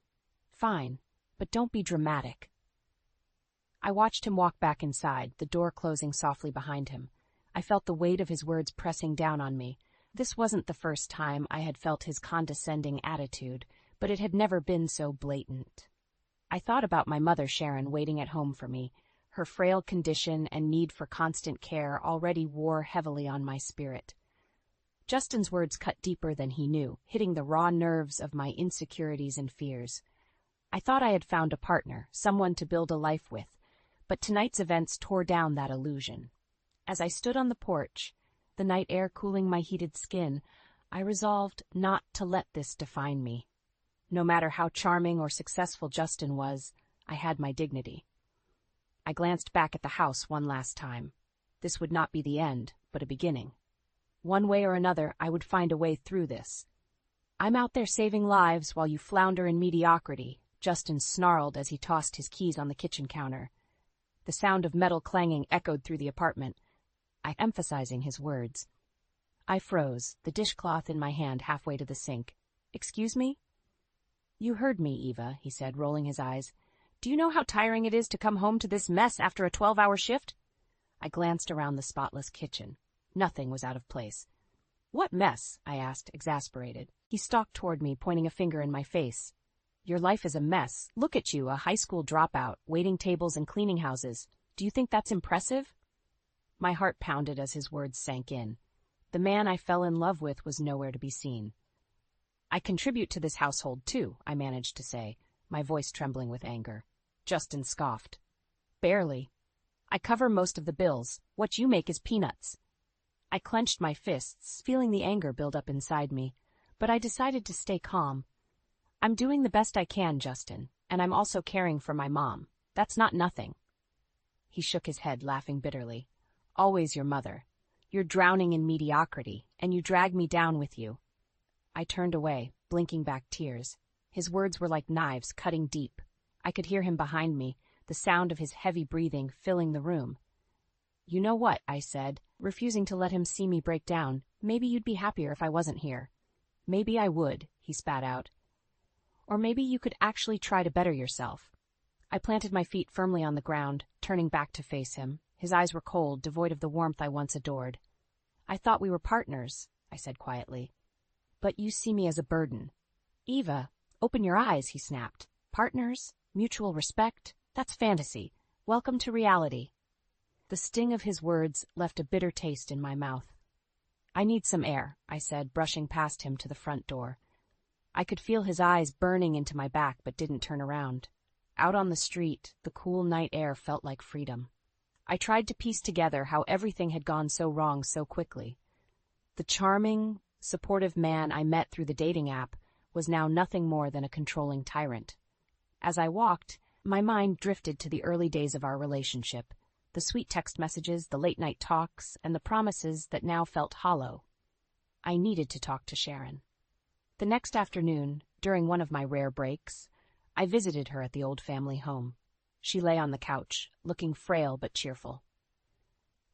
"Fine, but don't be dramatic." I watched him walk back inside, the door closing softly behind him. I felt the weight of his words pressing down on me. This wasn't the first time I had felt his condescending attitude, but it had never been so blatant. I thought about my mother, Sharon, waiting at home for me. Her frail condition and need for constant care already wore heavily on my spirit. Justin's words cut deeper than he knew, hitting the raw nerves of my insecurities and fears. I thought I had found a partner, someone to build a life with, but tonight's events tore down that illusion. As I stood on the porch, the night air cooling my heated skin, I resolved not to let this define me. No matter how charming or successful Justin was, I had my dignity. I glanced back at the house one last time. This would not be the end, but a beginning. One way or another, I would find a way through this. "I'm out there saving lives while you flounder in mediocrity," Justin snarled as he tossed his keys on the kitchen counter. The sound of metal clanging echoed through the apartment, emphasizing his words. I froze, the dishcloth in my hand halfway to the sink. "Excuse me?" "You heard me, Eva," he said, rolling his eyes. "Do you know how tiring it is to come home to this mess after a 12-hour shift?" I glanced around the spotless kitchen. Nothing was out of place. "What mess?" I asked, exasperated. He stalked toward me, pointing a finger in my face. "Your life is a mess. Look at you, a high school dropout, waiting tables and cleaning houses. Do you think that's impressive?" My heart pounded as his words sank in. The man I fell in love with was nowhere to be seen. "I contribute to this household, too," I managed to say, my voice trembling with anger. Justin scoffed. "Barely. I cover most of the bills. What you make is peanuts." I clenched my fists, feeling the anger build up inside me, but I decided to stay calm. "I'm doing the best I can, Justin, and I'm also caring for my mom. That's not nothing." He shook his head, laughing bitterly. "Always your mother. You're drowning in mediocrity, and you drag me down with you." I turned away, blinking back tears. His words were like knives cutting deep. I could hear him behind me, the sound of his heavy breathing filling the room. "You know what?" I said, refusing to let him see me break down. "Maybe you'd be happier if I wasn't here." "Maybe I would," he spat out. "Or maybe you could actually try to better yourself." I planted my feet firmly on the ground, turning back to face him. His eyes were cold, devoid of the warmth I once adored. "I thought we were partners," I said quietly. "But you see me as a burden." "Eva, open your eyes," he snapped. "Partners? Mutual respect? That's fantasy. Welcome to reality." The sting of his words left a bitter taste in my mouth. "I need some air," I said, brushing past him to the front door. I could feel his eyes burning into my back but didn't turn around. Out on the street, the cool night air felt like freedom. I tried to piece together how everything had gone so wrong so quickly. The charming, supportive man I met through the dating app was now nothing more than a controlling tyrant. As I walked, my mind drifted to the early days of our relationship, the sweet text messages, the late-night talks, and the promises that now felt hollow. I needed to talk to Sharon. The next afternoon, during one of my rare breaks, I visited her at the old family home. She lay on the couch, looking frail but cheerful.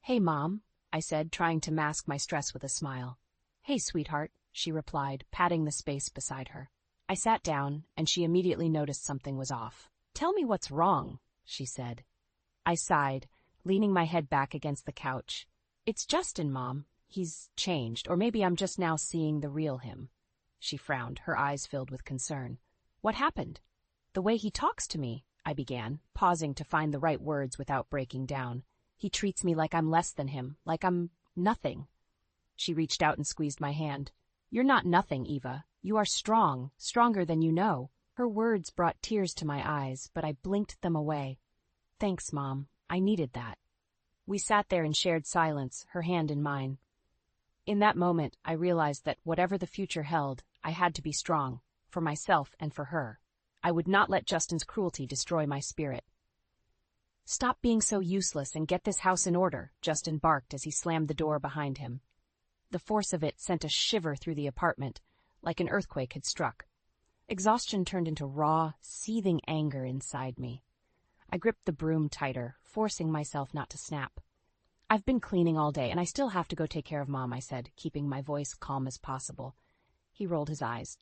"Hey, Mom," I said, trying to mask my stress with a smile. "Hey, sweetheart," she replied, patting the space beside her. I sat down, and she immediately noticed something was off. "Tell me what's wrong," she said. I sighed, leaning my head back against the couch. "It's Justin, Mom. He's changed, or maybe I'm just now seeing the real him." She frowned, her eyes filled with concern. "What happened?" "The way he talks to me," I began, pausing to find the right words without breaking down. "He treats me like I'm less than him, like I'm nothing." She reached out and squeezed my hand. "You're not nothing, Eva. You are strong, stronger than you know." Her words brought tears to my eyes, but I blinked them away. Thanks, Mom. I needed that. We sat there in shared silence, her hand in mine. In that moment, I realized that whatever the future held, I had to be strong, for myself and for her. I would not let Justin's cruelty destroy my spirit. "Stop being so useless and get this house in order," Justin barked as he slammed the door behind him. The force of it sent a shiver through the apartment, like an earthquake had struck. Exhaustion turned into raw, seething anger inside me. I gripped the broom tighter, forcing myself not to snap. "I've been cleaning all day, and I still have to go take care of Mom," I said, keeping my voice calm as possible. He rolled his eyes.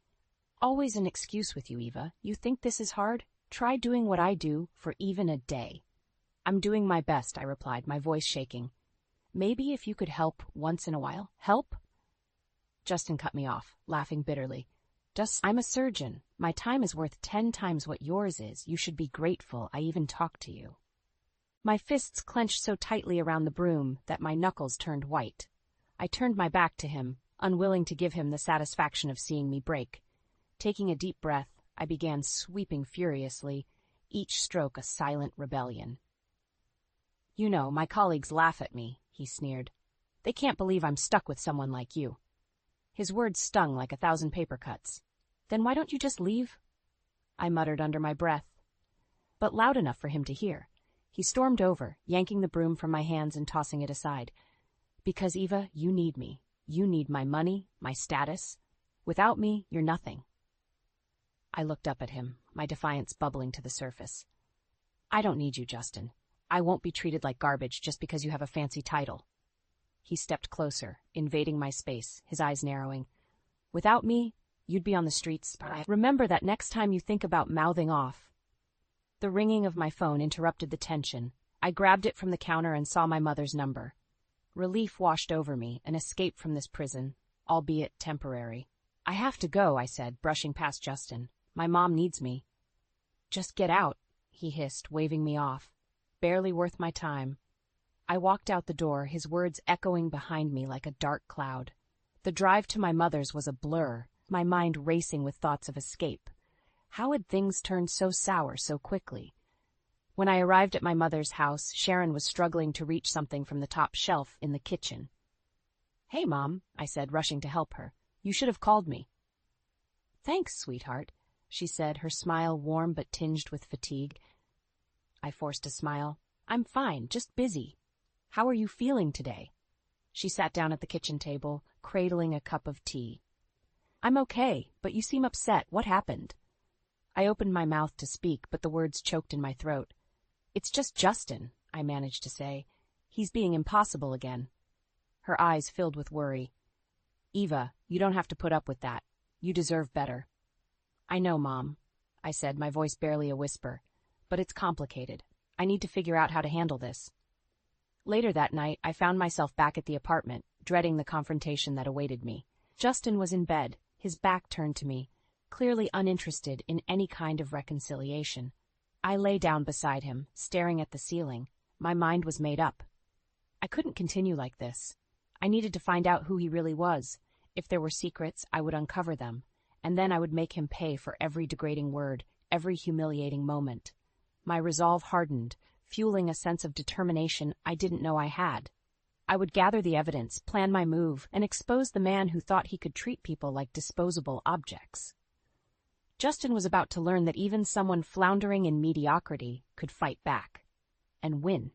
"Always an excuse with you, Eva. You think this is hard? Try doing what I do for even a day." "I'm doing my best," I replied, my voice shaking. "Maybe if you could help once in a while." "Help?" Justin cut me off, laughing bitterly. "I'm a surgeon. My time is worth 10 times what yours is. You should be grateful I even talked to you." My fists clenched so tightly around the broom that my knuckles turned white. I turned my back to him, unwilling to give him the satisfaction of seeing me break. Taking a deep breath, I began sweeping furiously, each stroke a silent rebellion. "You know, my colleagues laugh at me," he sneered. "They can't believe I'm stuck with someone like you." His words stung like 1,000 paper cuts. "Then why don't you just leave?" I muttered under my breath, but loud enough for him to hear. He stormed over, yanking the broom from my hands and tossing it aside. "Because, Eva, you need me. You need my money, my status. Without me, you're nothing." I looked up at him, my defiance bubbling to the surface. "I don't need you, Justin. I won't be treated like garbage just because you have a fancy title." He stepped closer, invading my space, his eyes narrowing. "Without me, you'd be on the streets. Remember that next time you think about mouthing off." The ringing of my phone interrupted the tension. I grabbed it from the counter and saw my mother's number. Relief washed over me, an escape from this prison, albeit temporary. "I have to go," I said, brushing past Justin. "My mom needs me." "Just get out," he hissed, waving me off. Barely worth my time. I walked out the door, his words echoing behind me like a dark cloud. The drive to my mother's was a blur, my mind racing with thoughts of escape. How had things turned so sour so quickly? When I arrived at my mother's house, Sharon was struggling to reach something from the top shelf in the kitchen. "Hey, Mom," I said, rushing to help her. "You should have called me." "Thanks, sweetheart," she said, her smile warm but tinged with fatigue. I forced a smile. "I'm fine, just busy. How are you feeling today?" She sat down at the kitchen table, cradling a cup of tea. "I'm okay, but you seem upset. What happened?" I opened my mouth to speak, but the words choked in my throat. "It's just Justin," I managed to say. "He's being impossible again." Her eyes filled with worry. "Eva, you don't have to put up with that. You deserve better." "I know, Mom," I said, my voice barely a whisper. "But it's complicated. I need to figure out how to handle this." Later that night, I found myself back at the apartment, dreading the confrontation that awaited me. Justin was in bed, his back turned to me, clearly uninterested in any kind of reconciliation. I lay down beside him, staring at the ceiling. My mind was made up. I couldn't continue like this. I needed to find out who he really was. If there were secrets, I would uncover them, and then I would make him pay for every degrading word, every humiliating moment. My resolve hardened, fueling a sense of determination I didn't know I had. I would gather the evidence, plan my move, and expose the man who thought he could treat people like disposable objects. Justin was about to learn that even someone floundering in mediocrity could fight back. And win.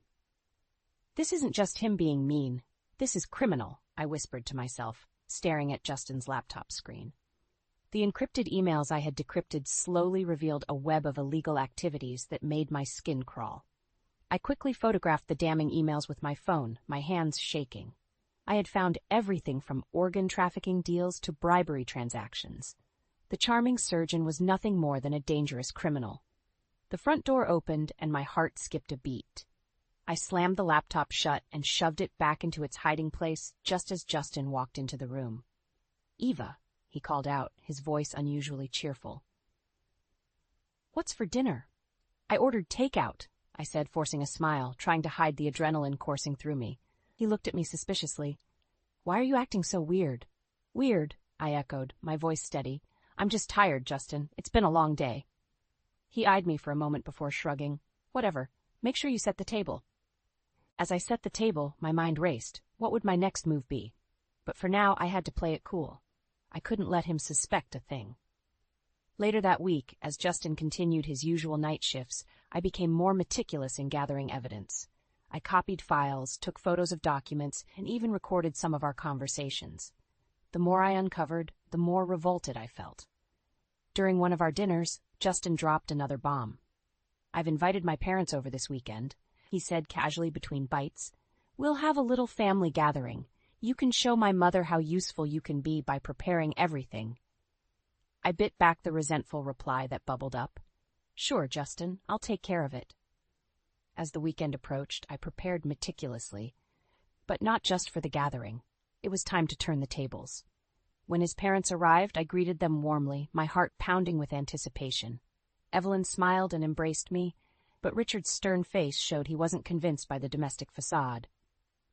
"This isn't just him being mean. This is criminal," I whispered to myself, staring at Justin's laptop screen. The encrypted emails I had decrypted slowly revealed a web of illegal activities that made my skin crawl. I quickly photographed the damning emails with my phone, my hands shaking. I had found everything from organ trafficking deals to bribery transactions. The charming surgeon was nothing more than a dangerous criminal. The front door opened and my heart skipped a beat. I slammed the laptop shut and shoved it back into its hiding place just as Justin walked into the room. "Eva," he called out, his voice unusually cheerful. "What's for dinner?" "I ordered takeout," I said, forcing a smile, trying to hide the adrenaline coursing through me. He looked at me suspiciously. "Why are you acting so weird?" "Weird," I echoed, my voice steady. "I'm just tired, Justin. It's been a long day." He eyed me for a moment before shrugging. Whatever. Make sure you set the table. As I set the table, my mind raced. What would my next move be? But for now, I had to play it cool. I couldn't let him suspect a thing. Later that week, as Justin continued his usual night shifts, I became more meticulous in gathering evidence. I copied files, took photos of documents, and even recorded some of our conversations. The more I uncovered, the more revolted I felt. During one of our dinners, Justin dropped another bomb. "I've invited my parents over this weekend," he said casually between bites. "We'll have a little family gathering. You can show my mother how useful you can be by preparing everything." I bit back the resentful reply that bubbled up. "Sure, Justin, I'll take care of it." As the weekend approached, I prepared meticulously. But not just for the gathering. It was time to turn the tables. When his parents arrived, I greeted them warmly, my heart pounding with anticipation. Evelyn smiled and embraced me, but Richard's stern face showed he wasn't convinced by the domestic facade.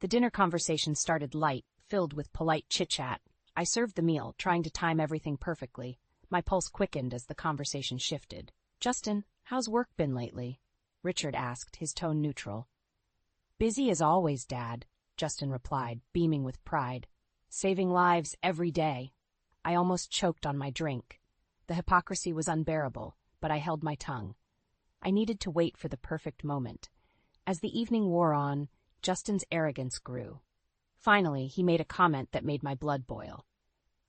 The dinner conversation started light, filled with polite chit-chat. I served the meal, trying to time everything perfectly. My pulse quickened as the conversation shifted. "Justin, how's work been lately?" Richard asked, his tone neutral. "Busy as always, Dad," Justin replied, beaming with pride. "Saving lives every day." I almost choked on my drink. The hypocrisy was unbearable, but I held my tongue. I needed to wait for the perfect moment. As the evening wore on, Justin's arrogance grew. Finally, he made a comment that made my blood boil.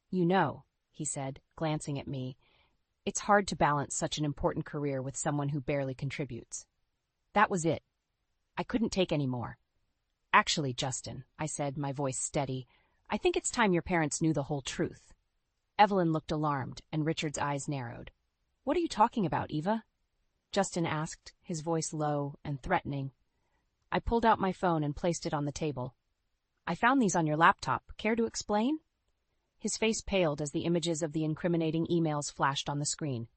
"You know," he said, glancing at me, "it's hard to balance such an important career with someone who barely contributes." That was it. I couldn't take any more. "Actually, Justin," I said, my voice steady, "I think it's time your parents knew the whole truth." Evelyn looked alarmed, and Richard's eyes narrowed. "What are you talking about, Eva?" Justin asked, his voice low and threatening. I pulled out my phone and placed it on the table. "I found these on your laptop. Care to explain?" His face paled as the images of the incriminating emails flashed on the screen.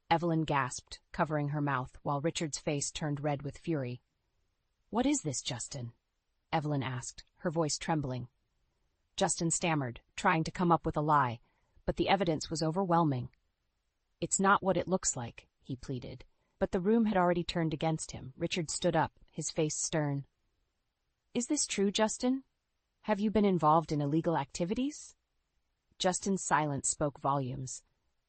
Evelyn gasped, covering her mouth, while Richard's face turned red with fury. "What is this, Justin?" Evelyn asked, her voice trembling. Justin stammered, trying to come up with a lie, but the evidence was overwhelming. "It's not what it looks like," he pleaded, but the room had already turned against him. Richard stood up, his face stern. "Is this true, Justin? Have you been involved in illegal activities?" Justin's silence spoke volumes.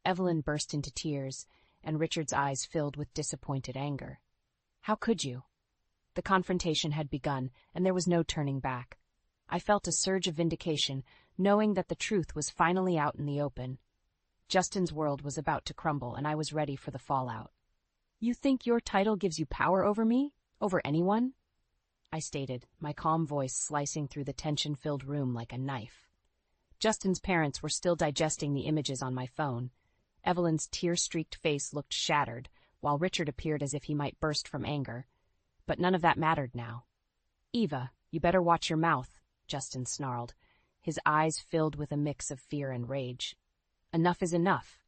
Evelyn burst into tears, and Richard's eyes filled with disappointed anger. How could you? The confrontation had begun, and there was no turning back. I felt a surge of vindication, knowing that the truth was finally out in the open. Justin's world was about to crumble, and I was ready for the fallout. "You think your title gives you power over me? Over anyone?" I stated, my calm voice slicing through the tension-filled room like a knife. Justin's parents were still digesting the images on my phone. Evelyn's tear-streaked face looked shattered, while Richard appeared as if he might burst from anger. But none of that mattered now. "Eva, you better watch your mouth," Justin snarled, his eyes filled with a mix of fear and rage. "Enough is enough.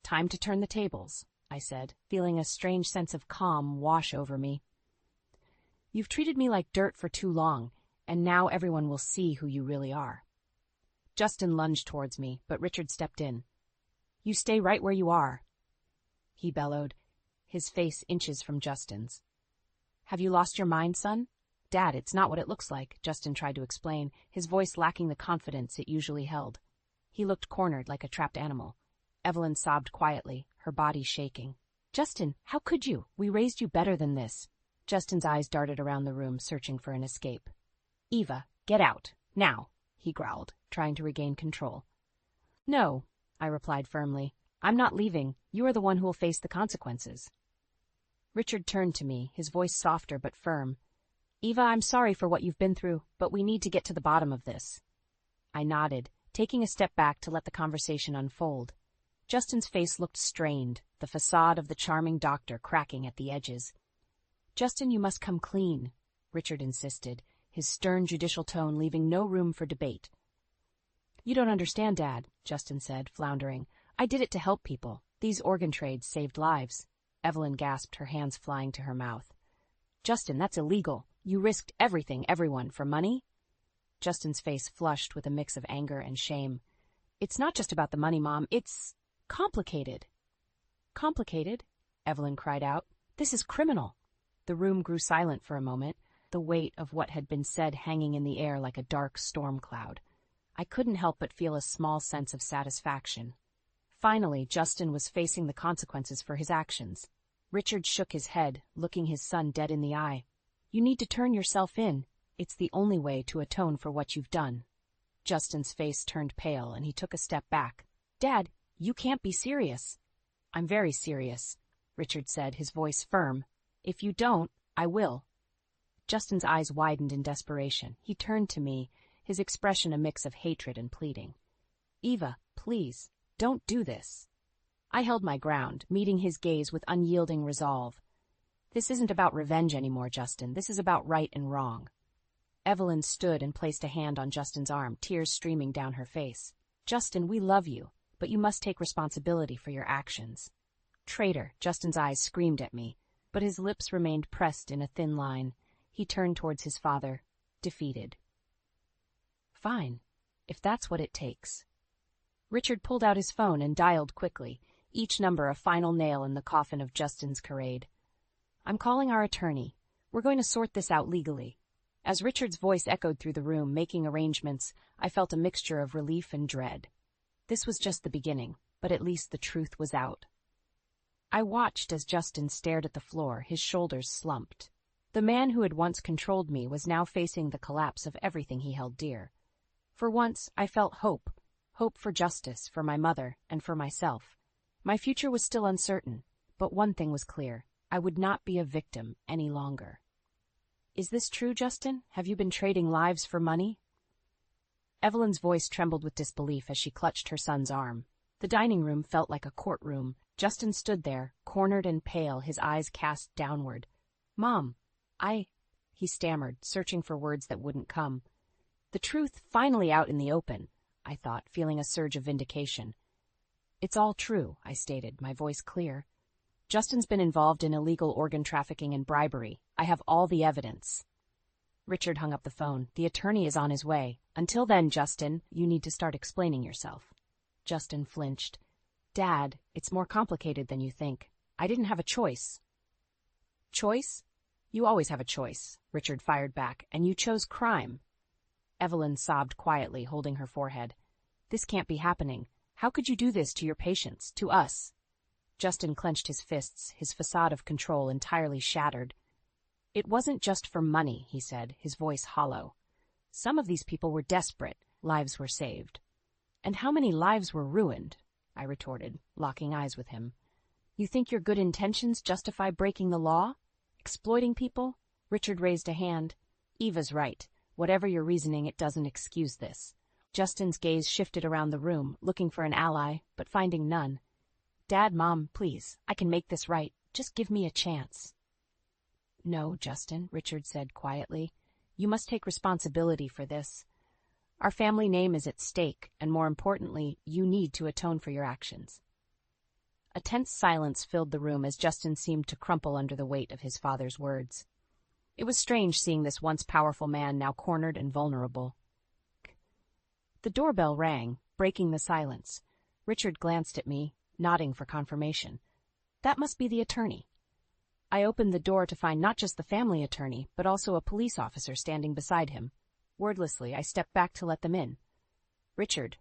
Time to turn the tables," I said, feeling a strange sense of calm wash over me. "You've treated me like dirt for too long, and now everyone will see who you really are." Justin lunged towards me, but Richard stepped in. "You stay right where you are," he bellowed, his face inches from Justin's. "Have you lost your mind, son?" "Dad, it's not what it looks like," Justin tried to explain, his voice lacking the confidence it usually held. He looked cornered like a trapped animal. Evelyn sobbed quietly, her body shaking. "Justin, how could you? We raised you better than this." Justin's eyes darted around the room, searching for an escape. "Eva, get out, now," he growled, trying to regain control. "No," I replied firmly. "I'm not leaving. You are the one who will face the consequences." Richard turned to me, his voice softer but firm. "Eva, I'm sorry for what you've been through, but we need to get to the bottom of this." I nodded, taking a step back to let the conversation unfold. Justin's face looked strained, the facade of the charming doctor cracking at the edges. "Justin, you must come clean," Richard insisted, his stern judicial tone leaving no room for debate. "You don't understand, Dad," Justin said, floundering. "I did it to help people. These organ trades saved lives." Evelyn gasped, her hands flying to her mouth. "Justin, that's illegal. You risked everything, everyone, for money?" Justin's face flushed with a mix of anger and shame. "It's not just about the money, Mom. It's complicated." "Complicated?" Evelyn cried out. "This is criminal." The room grew silent for a moment, the weight of what had been said hanging in the air like a dark storm cloud. I couldn't help but feel a small sense of satisfaction. Finally, Justin was facing the consequences for his actions. Richard shook his head, looking his son dead in the eye. "You need to turn yourself in. It's the only way to atone for what you've done." Justin's face turned pale, and he took a step back. "Dad, you can't be serious." "I'm very serious," Richard said, his voice firm. "If you don't, I will." Justin's eyes widened in desperation. He turned to me, his expression a mix of hatred and pleading. "Eva, please, don't do this." I held my ground, meeting his gaze with unyielding resolve. "This isn't about revenge anymore, Justin. This is about right and wrong." Evelyn stood and placed a hand on Justin's arm, tears streaming down her face. "Justin, we love you, but you must take responsibility for your actions." "Traitor," Justin's eyes screamed at me, but his lips remained pressed in a thin line. He turned towards his father, defeated. "Fine, if that's what it takes." Richard pulled out his phone and dialed quickly, each number a final nail in the coffin of Justin's charade. "I'm calling our attorney. We're going to sort this out legally." As Richard's voice echoed through the room, making arrangements, I felt a mixture of relief and dread. This was just the beginning, but at least the truth was out. I watched as Justin stared at the floor, his shoulders slumped. The man who had once controlled me was now facing the collapse of everything he held dear. For once, I felt hope for justice, for my mother, and for myself. My future was still uncertain, but one thing was clear: I would not be a victim any longer. "Is this true, Justin? Have you been trading lives for money?" Evelyn's voice trembled with disbelief as she clutched her son's arm. The dining room felt like a courtroom. Justin stood there, cornered and pale, his eyes cast downward. "Mom, he stammered, searching for words that wouldn't come. The truth finally out in the open, I thought, feeling a surge of vindication. "It's all true," I stated, my voice clear. "Justin's been involved in illegal organ trafficking and bribery. I have all the evidence." Richard hung up the phone. "The attorney is on his way. Until then, Justin, you need to start explaining yourself." Justin flinched. "Dad, it's more complicated than you think. I didn't have a choice." "Choice? You always have a choice," Richard fired back, "and you chose crime." Evelyn sobbed quietly, holding her forehead. "This can't be happening. How could you do this to your patients, to us?" Justin clenched his fists, his facade of control entirely shattered. "It wasn't just for money," he said, his voice hollow. "Some of these people were desperate. Lives were saved." "And how many lives were ruined?" I retorted, locking eyes with him. "You think your good intentions justify breaking the law? Exploiting people?" Richard raised a hand. "Eva's right. Whatever your reasoning, it doesn't excuse this." Justin's gaze shifted around the room, looking for an ally, but finding none. "Dad, Mom, please, I can make this right. Just give me a chance." "No, Justin," Richard said quietly. "You must take responsibility for this. Our family name is at stake, and more importantly, you need to atone for your actions." A tense silence filled the room as Justin seemed to crumple under the weight of his father's words. It was strange seeing this once powerful man now cornered and vulnerable. The doorbell rang, breaking the silence. Richard glanced at me, nodding for confirmation. That must be the attorney. I opened the door to find not just the family attorney, but also a police officer standing beside him. Wordlessly, I stepped back to let them in. "Richard,"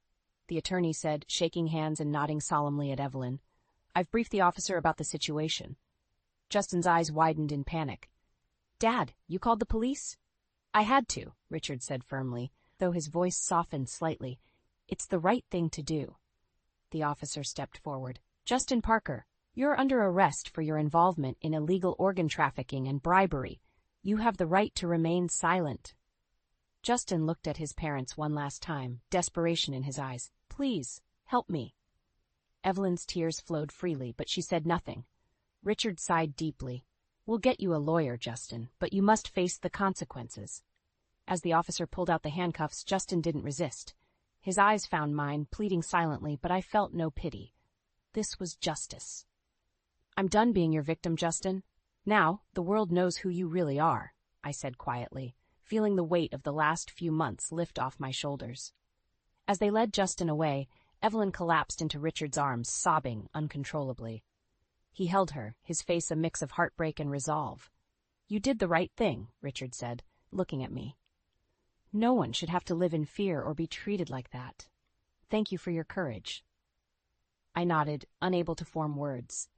the attorney said, shaking hands and nodding solemnly at Evelyn, "I've briefed the officer about the situation." Justin's eyes widened in panic. "Dad, you called the police?" "I had to," Richard said firmly, though his voice softened slightly. "It's the right thing to do." The officer stepped forward. "Justin Parker, you're under arrest for your involvement in illegal organ trafficking and bribery. You have the right to remain silent." Justin looked at his parents one last time, desperation in his eyes. "Please, help me." Evelyn's tears flowed freely, but she said nothing. Richard sighed deeply. "We'll get you a lawyer, Justin, but you must face the consequences." As the officer pulled out the handcuffs, Justin didn't resist. His eyes found mine, pleading silently, but I felt no pity. This was justice. "I'm done being your victim, Justin. Now, the world knows who you really are," I said quietly, feeling the weight of the last few months lift off my shoulders. As they led Justin away, Evelyn collapsed into Richard's arms, sobbing uncontrollably. He held her, his face a mix of heartbreak and resolve. "You did the right thing," Richard said, looking at me. "No one should have to live in fear or be treated like that. Thank you for your courage." I nodded, unable to form words.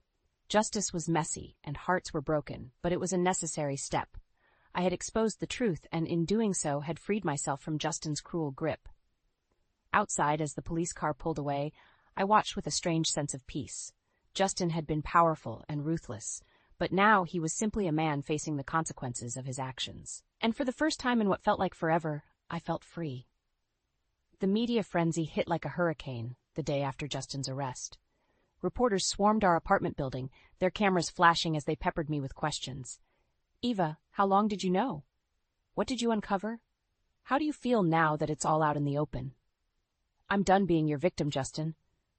Justice was messy, and hearts were broken, but it was a necessary step. I had exposed the truth, and in doing so had freed myself from Justin's cruel grip. Outside, as the police car pulled away, I watched with a strange sense of peace. Justin had been powerful and ruthless, but now he was simply a man facing the consequences of his actions. And for the first time in what felt like forever, I felt free. The media frenzy hit like a hurricane the day after Justin's arrest. Reporters swarmed our apartment building, their cameras flashing as they peppered me with questions. "Eva, how long did you know? What did you uncover? How do you feel now that it's all out in the open?" "I'm done being your victim, Justin.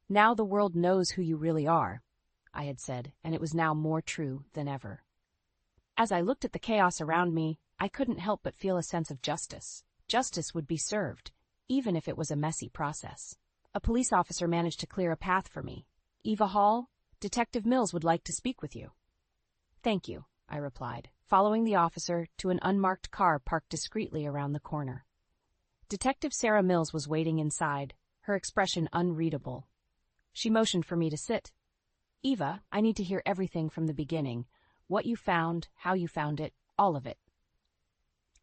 Now the world knows who you really are," I had said, and it was now more true than ever. As I looked at the chaos around me, I couldn't help but feel a sense of justice. Justice would be served, even if it was a messy process. A police officer managed to clear a path for me. "Eva Hall, Detective Mills would like to speak with you." "Thank you," I replied, following the officer to an unmarked car parked discreetly around the corner. Detective Sarah Mills was waiting inside, her expression unreadable. She motioned for me to sit. "Eva, I need to hear everything from the beginning. What you found, how you found it, all of it."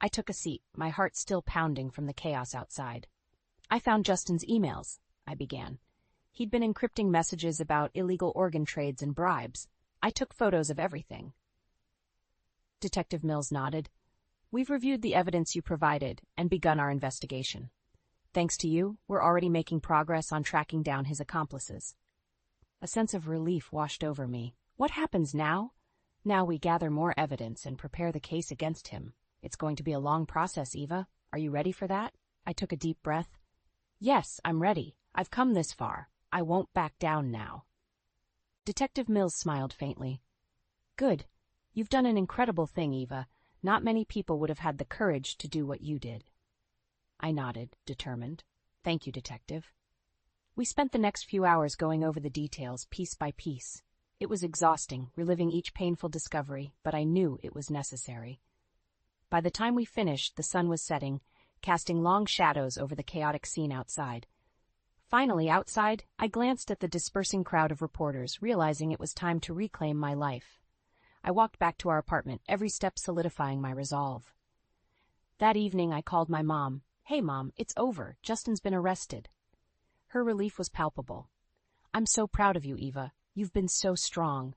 I took a seat, my heart still pounding from the chaos outside. "I found Justin's emails," I began. "He'd been encrypting messages about illegal organ trades and bribes. I took photos of everything." Detective Mills nodded. "We've reviewed the evidence you provided and begun our investigation. Thanks to you, we're already making progress on tracking down his accomplices." A sense of relief washed over me. What happens now? Now we gather more evidence and prepare the case against him. It's going to be a long process, Eva. Are you ready for that? I took a deep breath. "Yes, I'm ready. I've come this far. I won't back down now." Detective Mills smiled faintly. "Good. You've done an incredible thing, Eva. Not many people would have had the courage to do what you did." I nodded, determined. "Thank you, Detective." We spent the next few hours going over the details, piece by piece. It was exhausting, reliving each painful discovery, but I knew it was necessary. By the time we finished, the sun was setting, casting long shadows over the chaotic scene outside. Finally, outside, I glanced at the dispersing crowd of reporters, realizing it was time to reclaim my life. I walked back to our apartment, every step solidifying my resolve. That evening, I called my mom. "Hey, Mom, it's over. Justin's been arrested." Her relief was palpable. "I'm so proud of you, Eva. You've been so strong."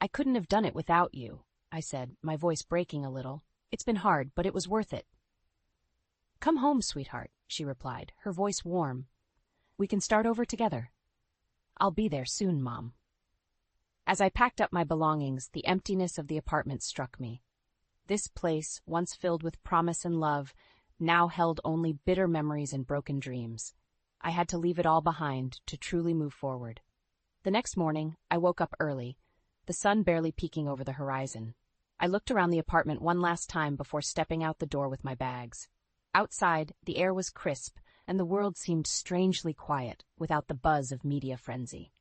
"I couldn't have done it without you," I said, my voice breaking a little. "It's been hard, but it was worth it." "Come home, sweetheart," she replied, her voice warm. "We can start over together." "I'll be there soon, Mom." As I packed up my belongings, the emptiness of the apartment struck me. This place, once filled with promise and love, now held only bitter memories and broken dreams. I had to leave it all behind to truly move forward. The next morning, I woke up early, the sun barely peeking over the horizon. I looked around the apartment one last time before stepping out the door with my bags. Outside, the air was crisp, and the world seemed strangely quiet, without the buzz of media frenzy.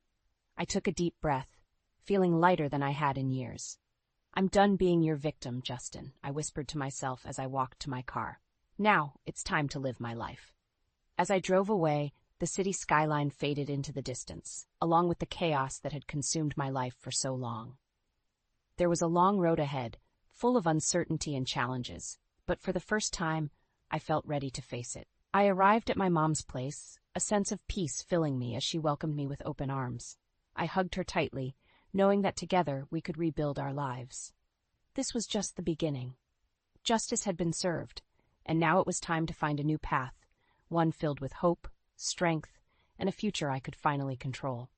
I took a deep breath, feeling lighter than I had in years. "I'm done being your victim, Justin," I whispered to myself as I walked to my car. "Now, it's time to live my life." As I drove away, the city skyline faded into the distance, along with the chaos that had consumed my life for so long. There was a long road ahead, full of uncertainty and challenges, but for the first time, I felt ready to face it. I arrived at my mom's place, a sense of peace filling me as she welcomed me with open arms. I hugged her tightly, knowing that together we could rebuild our lives. This was just the beginning. Justice had been served, and now it was time to find a new path, one filled with hope, strength, and a future I could finally control.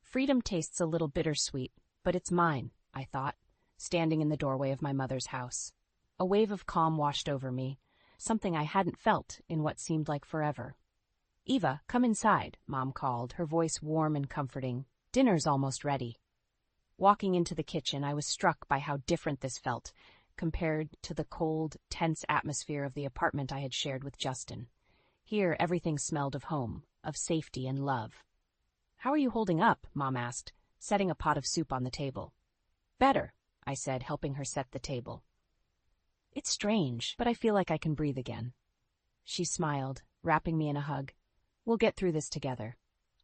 Freedom tastes a little bittersweet, but it's mine, I thought, standing in the doorway of my mother's house. A wave of calm washed over me, something I hadn't felt in what seemed like forever. "Eva, come inside," Mom called, her voice warm and comforting. "Dinner's almost ready." Walking into the kitchen, I was struck by how different this felt compared to the cold, tense atmosphere of the apartment I had shared with Justin. Here, everything smelled of home, of safety and love. "How are you holding up?" Mom asked, setting a pot of soup on the table. "Better," I said, helping her set the table. "It's strange, but I feel like I can breathe again." She smiled, wrapping me in a hug. "We'll get through this together."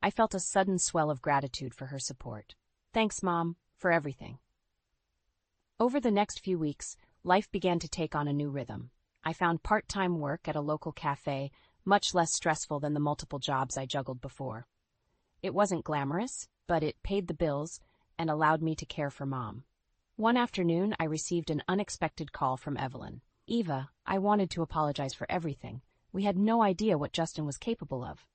I felt a sudden swell of gratitude for her support. "Thanks, Mom, for everything." Over the next few weeks, life began to take on a new rhythm. I found part-time work at a local cafe, much less stressful than the multiple jobs I juggled before. It wasn't glamorous, but it paid the bills and allowed me to care for Mom. One afternoon, I received an unexpected call from Evelyn. "Eva, I wanted to apologize for everything. We had no idea what Justin was capable of."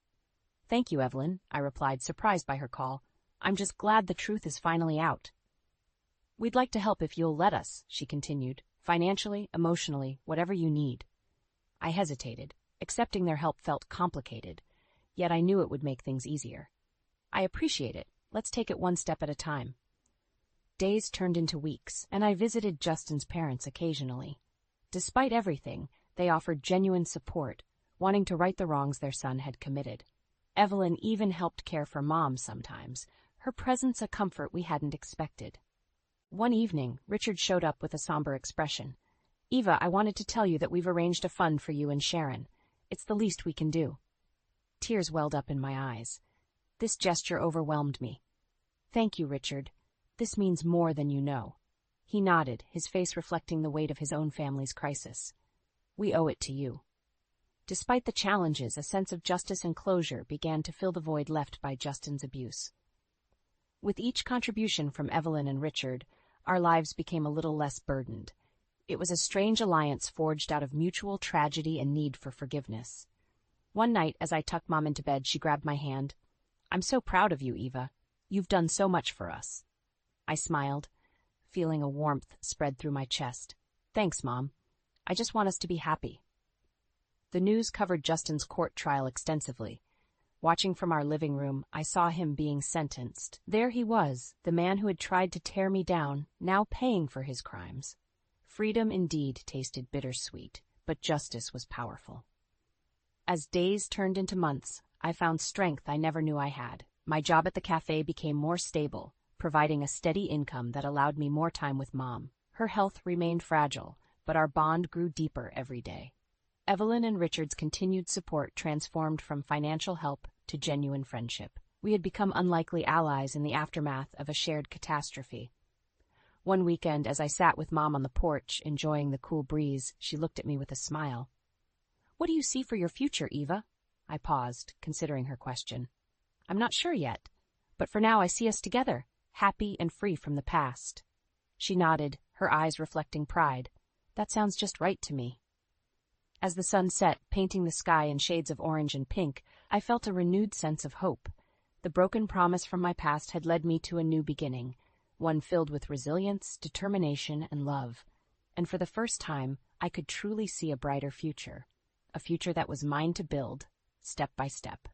"Thank you, Evelyn," I replied, surprised by her call. "I'm just glad the truth is finally out." "We'd like to help if you'll let us," she continued. "Financially, emotionally, whatever you need." I hesitated. Accepting their help felt complicated, yet I knew it would make things easier. "I appreciate it. Let's take it one step at a time." Days turned into weeks, and I visited Justin's parents occasionally. Despite everything, they offered genuine support, wanting to right the wrongs their son had committed. Evelyn even helped care for Mom sometimes, her presence a comfort we hadn't expected. One evening, Richard showed up with a somber expression. "Eva, I wanted to tell you that we've arranged a fund for you and Sharon. It's the least we can do." Tears welled up in my eyes. This gesture overwhelmed me. "Thank you, Richard. This means more than you know." He nodded, his face reflecting the weight of his own family's crisis. "We owe it to you." Despite the challenges, a sense of justice and closure began to fill the void left by Justin's abuse. With each contribution from Evelyn and Richard, our lives became a little less burdened. It was a strange alliance forged out of mutual tragedy and need for forgiveness. One night, as I tucked Mom into bed, she grabbed my hand. "I'm so proud of you, Eva. You've done so much for us." I smiled, feeling a warmth spread through my chest. "Thanks, Mom. I just want us to be happy." The news covered Justin's court trial extensively. Watching from our living room, I saw him being sentenced. There he was, the man who had tried to tear me down, now paying for his crimes. Freedom indeed tasted bittersweet, but justice was powerful. As days turned into months, I found strength I never knew I had. My job at the cafe became more stable, providing a steady income that allowed me more time with Mom. Her health remained fragile, but our bond grew deeper every day. Evelyn and Richard's continued support transformed from financial help to genuine friendship. We had become unlikely allies in the aftermath of a shared catastrophe. One weekend, as I sat with Mom on the porch, enjoying the cool breeze, she looked at me with a smile. "What do you see for your future, Eva?" I paused, considering her question. "I'm not sure yet, but for now I see us together, happy and free from the past." She nodded, her eyes reflecting pride. "That sounds just right to me." As the sun set, painting the sky in shades of orange and pink, I felt a renewed sense of hope. The broken promise from my past had led me to a new beginning, one filled with resilience, determination, and love. And for the first time, I could truly see a brighter future. A future that was mine to build, step by step.